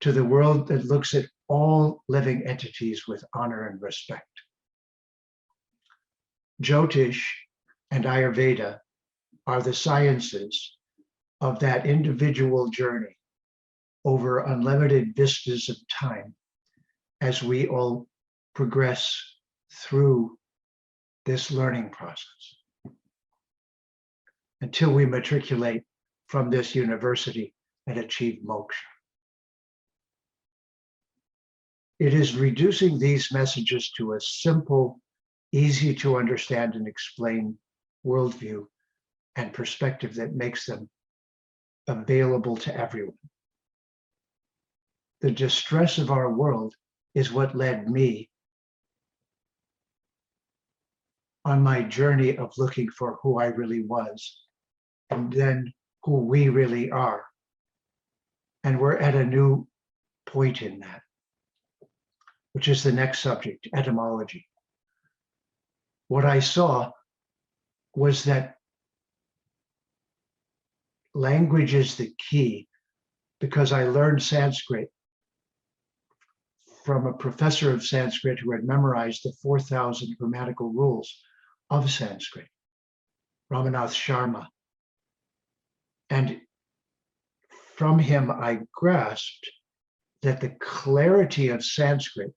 to the world that looks at all living entities with honor and respect. Jyotish and Ayurveda are the sciences of that individual journey over unlimited vistas of time as we all progress through this learning process until we matriculate from this university and achieve moksha. It is reducing these messages to a simple, easy to understand and explain worldview and perspective that makes them available to everyone. The distress of our world is what led me on my journey of looking for who I really was, and then who we really are. And we're at a new point in that, which is the next subject, etymology. What I saw was that language is the key, because I learned Sanskrit from a professor of Sanskrit who had memorized the 4,000 grammatical rules of Sanskrit, Ramanath Sharma. And from him, I grasped that the clarity of Sanskrit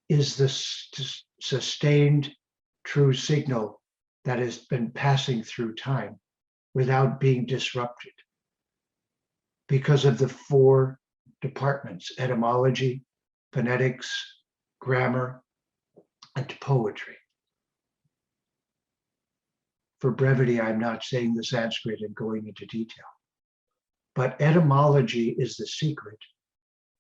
is the sustained true signal that has been passing through time without being disrupted because of the four departments: etymology, phonetics, grammar, and poetry. For brevity, I'm not saying the Sanskrit and going into detail, but etymology is the secret.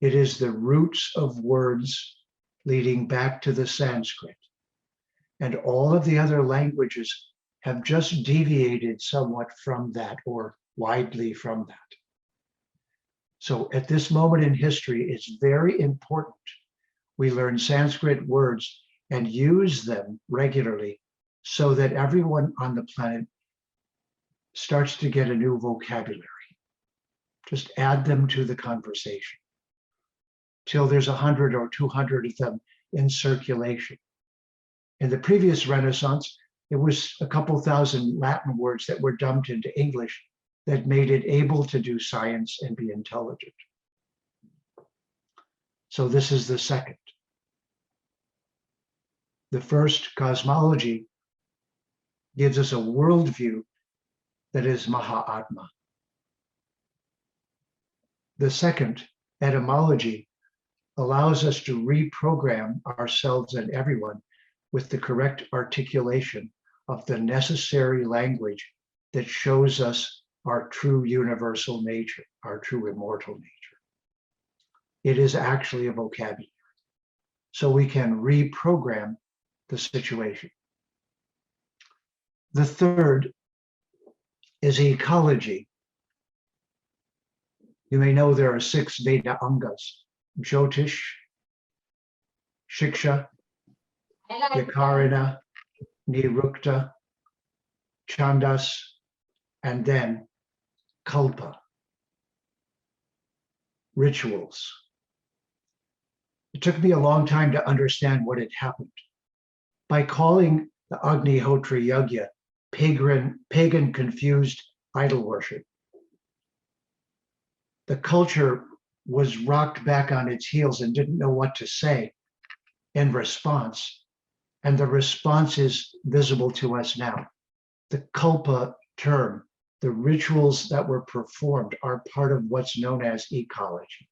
It is the roots of words leading back to the Sanskrit. And all of the other languages have just deviated somewhat from that, or widely from that. So at this moment in history, it's very important we learn Sanskrit words and use them regularly so that everyone on the planet starts to get a new vocabulary. Just add them to the conversation till there's 100 or 200 of them in circulation. In the previous Renaissance, it was a couple thousand Latin words that were dumped into English that made it able to do science and be intelligent. So this is the second. The first, cosmology, gives us a worldview that is Mahatma. The second, etymology, allows us to reprogram ourselves and everyone with the correct articulation of the necessary language that shows us our true universal nature, our true immortal nature. It is actually a vocabulary. So we can reprogram the situation. The third is ecology. You may know there are 6 Veda Angas: Jyotish, Shiksha, Yakarina, Nirukta, Chandas, and then Kalpa, rituals. It took me a long time to understand what had happened. By calling the Agnihotra Yagya pagan confused idol worship, the culture was rocked back on its heels and didn't know what to say in response. And the response is visible to us now. The Kalpa term, the rituals that were performed, are part of what's known as ecology.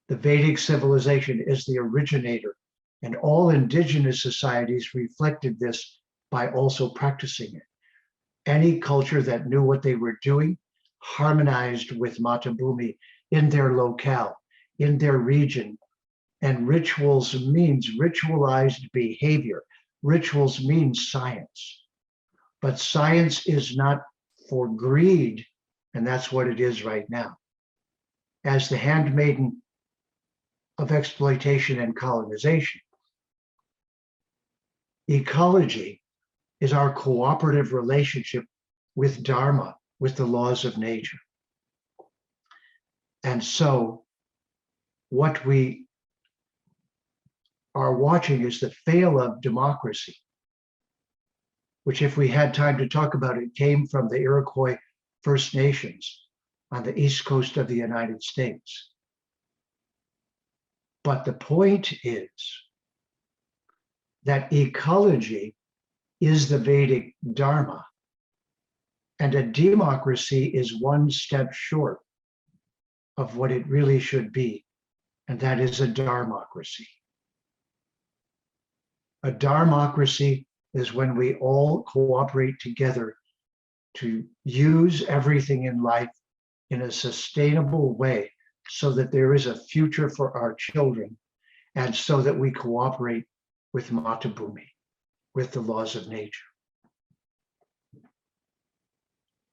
The Vedic civilization is the originator, and all indigenous societies reflected this by also practicing it. Any culture that knew what they were doing harmonized with Mata Bhumi in their locale, in their region. And rituals means ritualized behavior. Rituals means science. But science is not for greed, and that's what it is right now. As the handmaiden of exploitation and colonization, ecology is our cooperative relationship with Dharma, with the laws of nature. And so what we are watching is the fail of democracy, which, if we had time to talk about it, came from the Iroquois First Nations on the east coast of the United States. But the point is that ecology is the Vedic Dharma, and a democracy is one step short of what it really should be, and that is a dharmocracy. A dharmocracy is when we all cooperate together to use everything in life in a sustainable way so that there is a future for our children, and so that we cooperate with Mata Bhumi, with the laws of nature.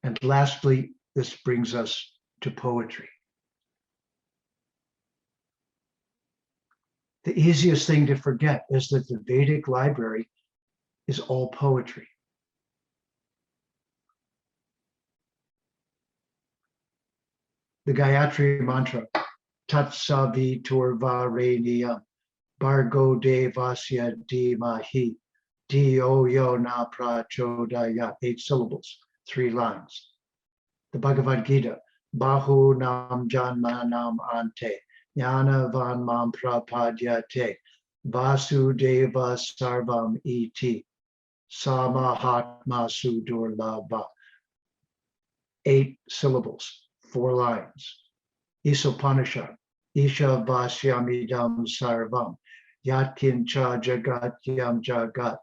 And lastly, this brings us to poetry. The easiest thing to forget is that the Vedic library is all poetry. The Gayatri mantra, Tat Saviturvarenyam Bhargo Devasya Dhimahi Dio Yo Na Prachodayat, 8 syllables, 3 lines. The Bhagavad Gita, Bahu Nam Janma Nam Ante Jnana Van Mam Prapadyate Vasudeva Sarvam Iti Samahatma Sudurlabha, 8 syllables, 4 lines. Isopanishad, Isha Vasyamidam Sarvam Yatkincha Jagatyam Jagat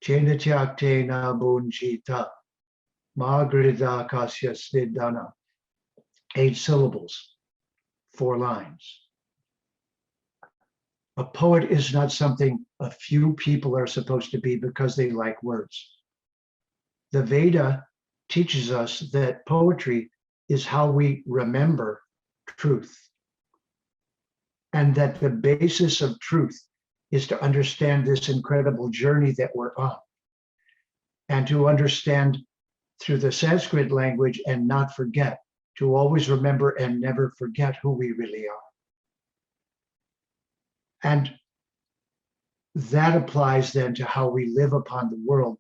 Chenatyaktena Bunjita Magrida Kasya Svidana, 8 syllables, 4 lines. A poet is not something a few people are supposed to be because they like words. The Veda teaches us that poetry is how we remember truth, and that the basis of truth is to understand this incredible journey that we're on, and to understand through the Sanskrit language and not forget to always remember and never forget who we really are. And that applies then to how we live upon the world.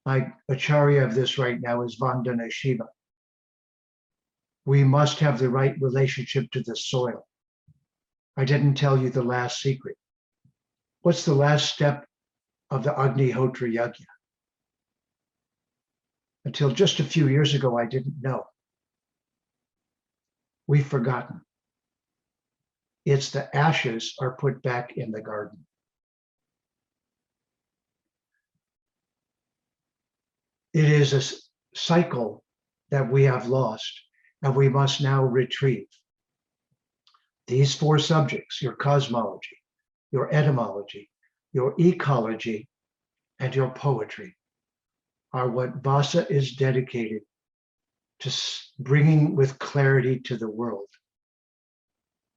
My acharya of this right now is Vandana Shiva. We must have the right relationship to the soil. I didn't tell you the last secret. What's the last step of the Agnihotra Yajna? Until just a few years ago, I didn't know. We've forgotten. It's the ashes are put back in the garden. It is a cycle that we have lost and we must now retrieve. These four subjects, your cosmology, your etymology, your ecology, and your poetry, are what Vasa is dedicated to bringing with clarity to the world,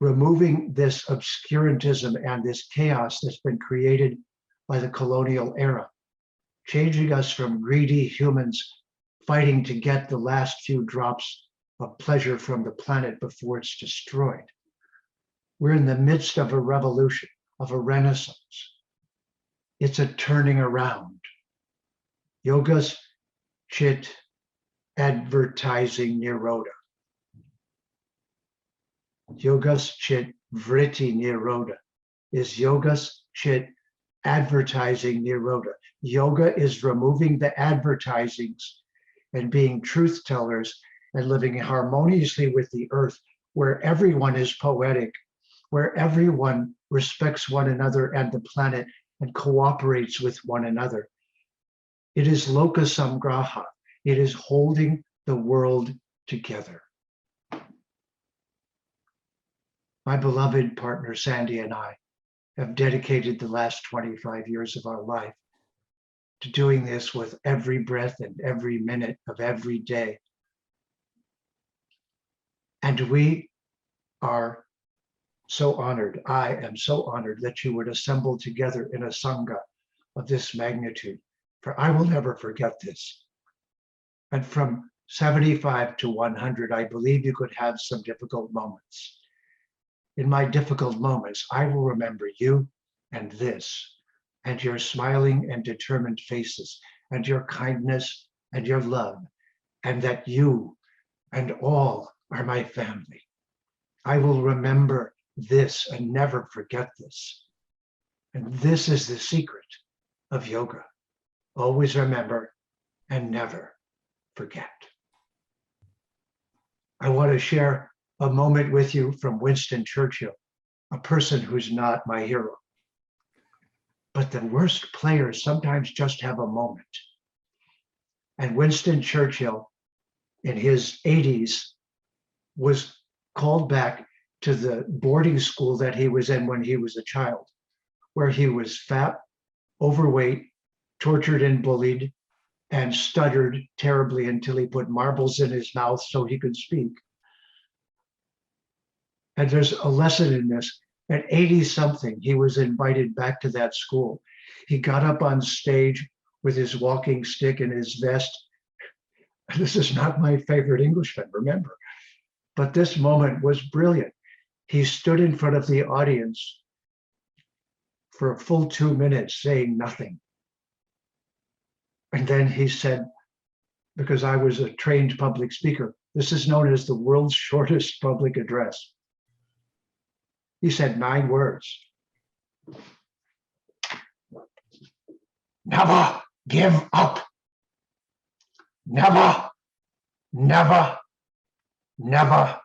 removing this obscurantism and this chaos that's been created by the colonial era, changing us from greedy humans fighting to get the last few drops of pleasure from the planet before it's destroyed. We're in the midst of a revolution, of a renaissance. It's a turning around. Yoga's chit advertising nirodha. Yoga's chit vritti nirodha is yoga's chit advertising nirodha. Yoga is removing the advertisings and being truth tellers and living harmoniously with the earth, where everyone is poetic, where everyone respects one another and the planet and cooperates with one another. It is lokasamgraha. It is holding the world together. My beloved partner, Sandy, and I have dedicated the last 25 years of our life to doing this with every breath and every minute of every day. And we are so honored, I am so honored that you would assemble together in a Sangha of this magnitude, for I will never forget this. And from 75 to 100, I believe you could have some difficult moments. In my difficult moments, I will remember you and this, and your smiling and determined faces, and your kindness and your love, and that you and all are my family. I will remember this and never forget this. And this is the secret of yoga. Always remember and never forget. I want to share a moment with you from Winston Churchill, a person who's not my hero. But the worst players sometimes just have a moment. And Winston Churchill, in his 80s, was called back to the boarding school that he was in when he was a child, where he was fat, overweight, tortured and bullied, and stuttered terribly until he put marbles in his mouth so he could speak. And there's a lesson in this. At 80-something, he was invited back to that school. He got up on stage with his walking stick and his vest. This is not my favorite Englishman, remember. But this moment was brilliant. He stood in front of the audience for a full 2 minutes saying nothing. And then he said, because I was a trained public speaker, this is known as the world's shortest public address. He said 9 words. Never give up. Never, never, never,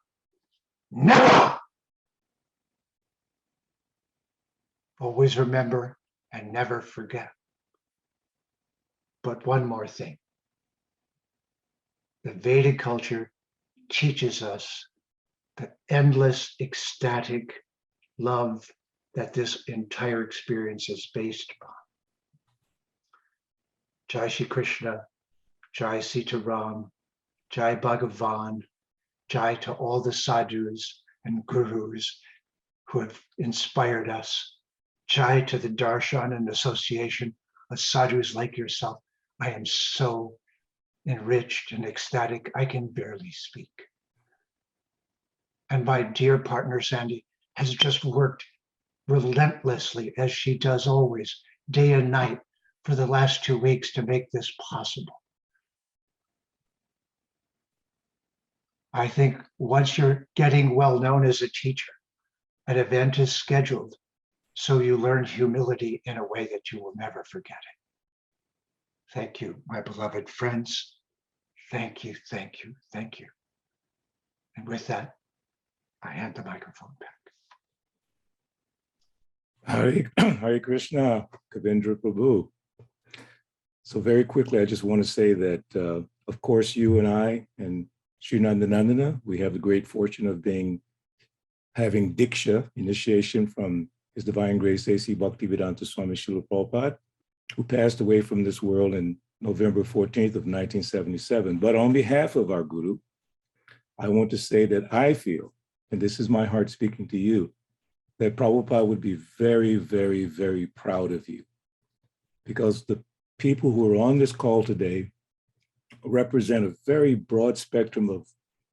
never. Always remember and never forget. But one more thing. The Vedic culture teaches us the endless ecstatic love that this entire experience is based upon. Jai Shri Krishna, Jai Sita Ram, Jai Bhagavan, Jai to all the sadhus and gurus who have inspired us. Jai to the darshan and association of sadhus like yourself. I am so enriched and ecstatic, I can barely speak. and my dear partner, Sandy, has just worked relentlessly, as she does always, day and night, for the last 2 weeks to make this possible. I think once you're getting well known as a teacher, an event is scheduled, so you learn humility in a way that you will never forget it. Thank you, my beloved friends. Thank you, thank you, thank you. And with that, I hand the microphone back. Hare Krishna, Kavindra Prabhu. So very quickly, I just want to say that, of course, you and I and Sri Nandanandana, we have the great fortune of having Diksha, initiation from His Divine Grace A.C. Bhaktivedanta Swami Srila Prabhupada, who passed away from this world in November 14th of 1977. But on behalf of our Guru, I want to say that I feel, and this is my heart speaking to you, that Prabhupada would be very, very, very proud of you. Because the people who are on this call today represent a very broad spectrum of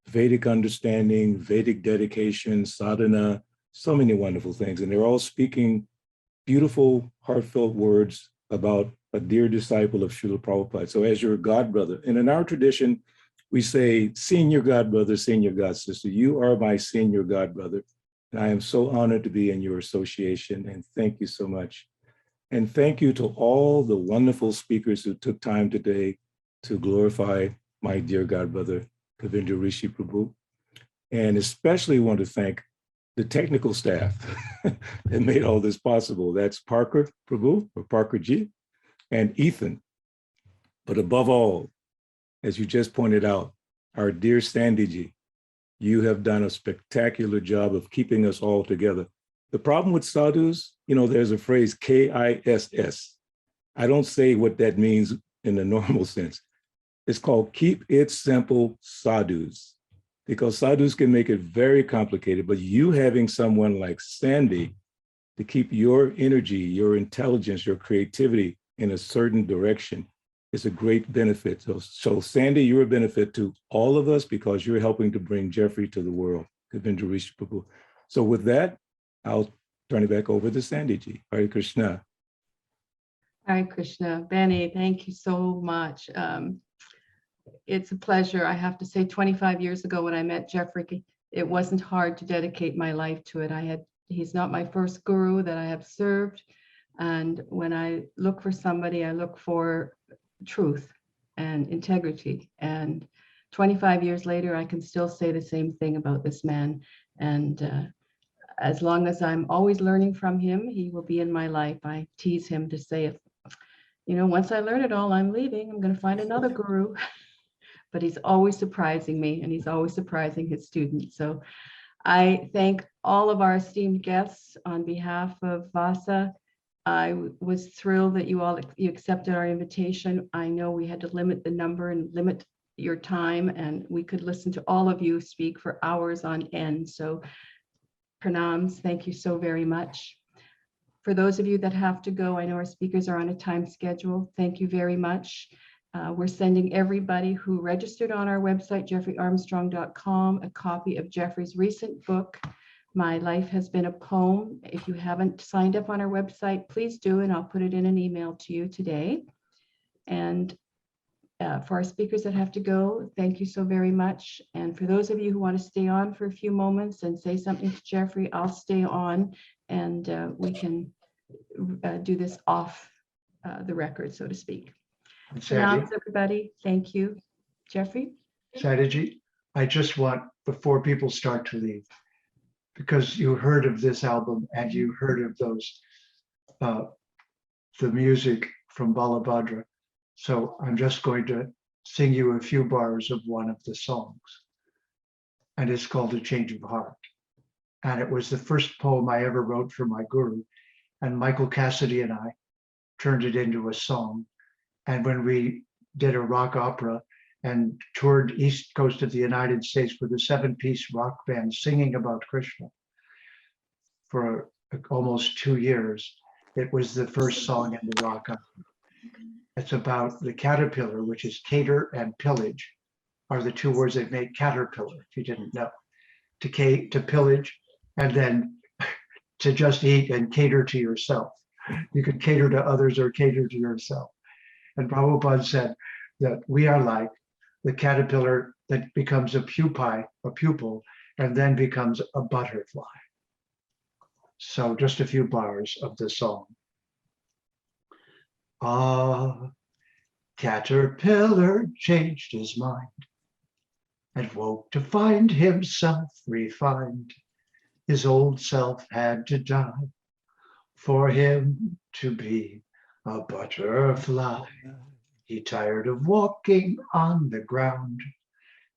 Vedic understanding, Vedic dedication, sadhana, so many wonderful things. And they're all speaking beautiful, heartfelt words about a dear disciple of Srila Prabhupada. So as your god brother, and in our tradition, we say, senior god brother, senior god sister, you are my senior god brother. And I am so honored to be in your association, and thank you so much. And thank you to all the wonderful speakers who took time today to glorify my dear god brother, Kavindra Rishi Prabhu. And especially want to thank the technical staff that made all this possible. That's Parker Prabhu, or Parker G, and Ethan. But above all, as you just pointed out, our dear Sandy Ji, you have done a spectacular job of keeping us all together. The problem with sadhus, there's a phrase, KISS. I don't say what that means in the normal sense. It's called keep it simple sadhus, because sadhus can make it very complicated, but you having someone like Sandy to keep your energy, your intelligence, your creativity in a certain direction is a great benefit. So Sandy, you're a benefit to all of us because you're helping to bring Jeffrey to the world. Kavindra Rishi Prabhu. So with that, I'll turn it back over to Sandy Ji. Hare Krishna. Hare Krishna. Benny, thank you so much. It's a pleasure. I have to say 25 years ago when I met Jeffrey, it wasn't hard to dedicate my life to it. He's not my first guru that I have served. And when I look for somebody, I look for truth and integrity. And 25 years later, I can still say the same thing about this man. And as long as I'm always learning from him, he will be in my life. I tease him to say, once I learn it all, I'm leaving. I'm going to find another guru. But he's always surprising me, and he's always surprising his students. So I thank all of our esteemed guests on behalf of VASA. I was thrilled that you accepted our invitation. I know we had to limit the number and limit your time, and we could listen to all of you speak for hours on end. So pranams, thank you so very much. For those of you that have to go, I know our speakers are on a time schedule. Thank you very much. We're sending everybody who registered on our website, jeffreyarmstrong.com, a copy of Jeffrey's recent book, My Life Has Been a Poem. If you haven't signed up on our website, please do, and I'll put it in an email to you today. And for our speakers that have to go, thank you so very much. And for those of you who want to stay on for a few moments and say something to Jeffrey, I'll stay on, and we can do this off the record, so to speak. Sandy, Everybody, thank you. Jeffrey? Sandy, I just want, before people start to leave, because you heard of this album and you heard of those, the music from Balabhadra. So I'm just going to sing you a few bars of one of the songs. And it's called A Change of Heart. And it was the first poem I ever wrote for my guru. And Michael Cassidy and I turned it into a song. And when we did a rock opera and toured East Coast of the United States with a 7-piece rock band singing about Krishna for almost 2 years, it was the first song in the rock opera. It's about the caterpillar, which is cater and pillage, are the two words that make caterpillar, if you didn't know. to pillage, and then to just eat and cater to yourself. You can cater to others or cater to yourself. And Prabhupada said that we are like the caterpillar that becomes a pupil, and then becomes a butterfly. So just a few bars of the song. A caterpillar changed his mind and woke to find himself refined. His old self had to die for him to be a butterfly. He tired of walking on the ground,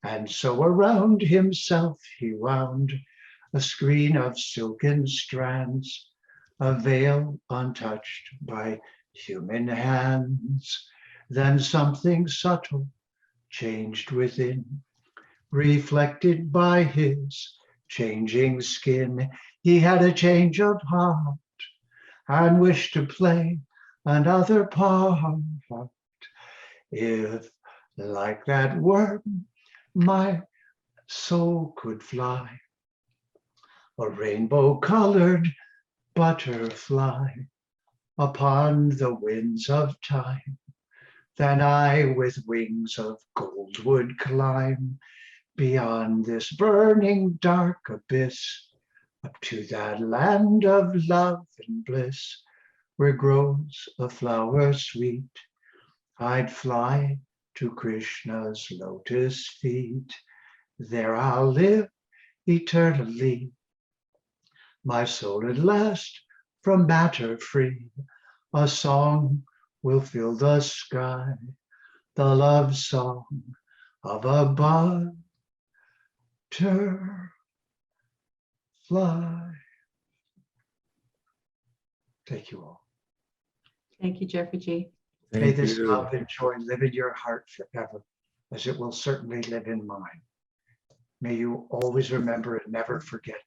and so around himself he wound a screen of silken strands, a veil untouched by human hands. Then something subtle changed within, reflected by his changing skin. He had a change of heart and wished to play another part. If, like that worm, my soul could fly, a rainbow-colored butterfly upon the winds of time, then I with wings of gold would climb beyond this burning dark abyss, up to that land of love and bliss, where grows a flower sweet. I'd fly to Krishna's lotus feet. There I'll live eternally, my soul at last from matter free. A song will fill the sky, the love song of a butterfly. Thank you all. Thank you, Jeffrey G. May Thank this you. love and joy live in your heart forever, as it will certainly live in mine. May you always remember and never forget.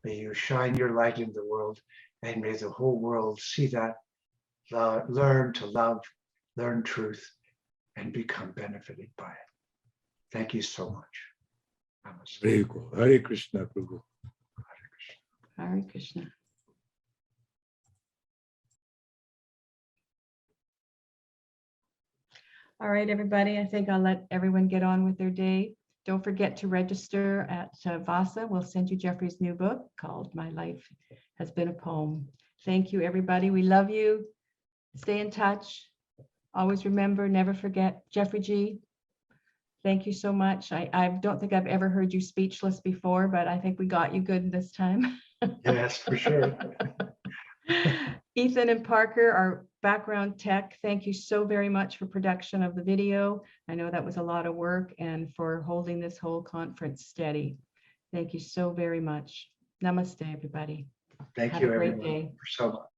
May you shine your light in the world, and may the whole world see that, learn to love, learn truth, and become benefited by it. Thank you so much. Namaste. Very cool. Hare Krishna, Prabhu. Hare Krishna. All right, everybody, I think I'll let everyone get on with their day. Don't forget to register at Vasa. We'll send you Jeffrey's new book called My Life Has Been a Poem. Thank you, everybody. We love you. Stay in touch. Always remember, never forget. Jeffrey G., thank you so much. I don't think I've ever heard you speechless before, but I think we got you good this time. Yes, for sure. Ethan and Parker, our background tech, thank you so very much for production of the video. I know that was a lot of work, and for holding this whole conference steady. Thank you so very much. Namaste, everybody. Thank Have you, a great everyone, day. so much.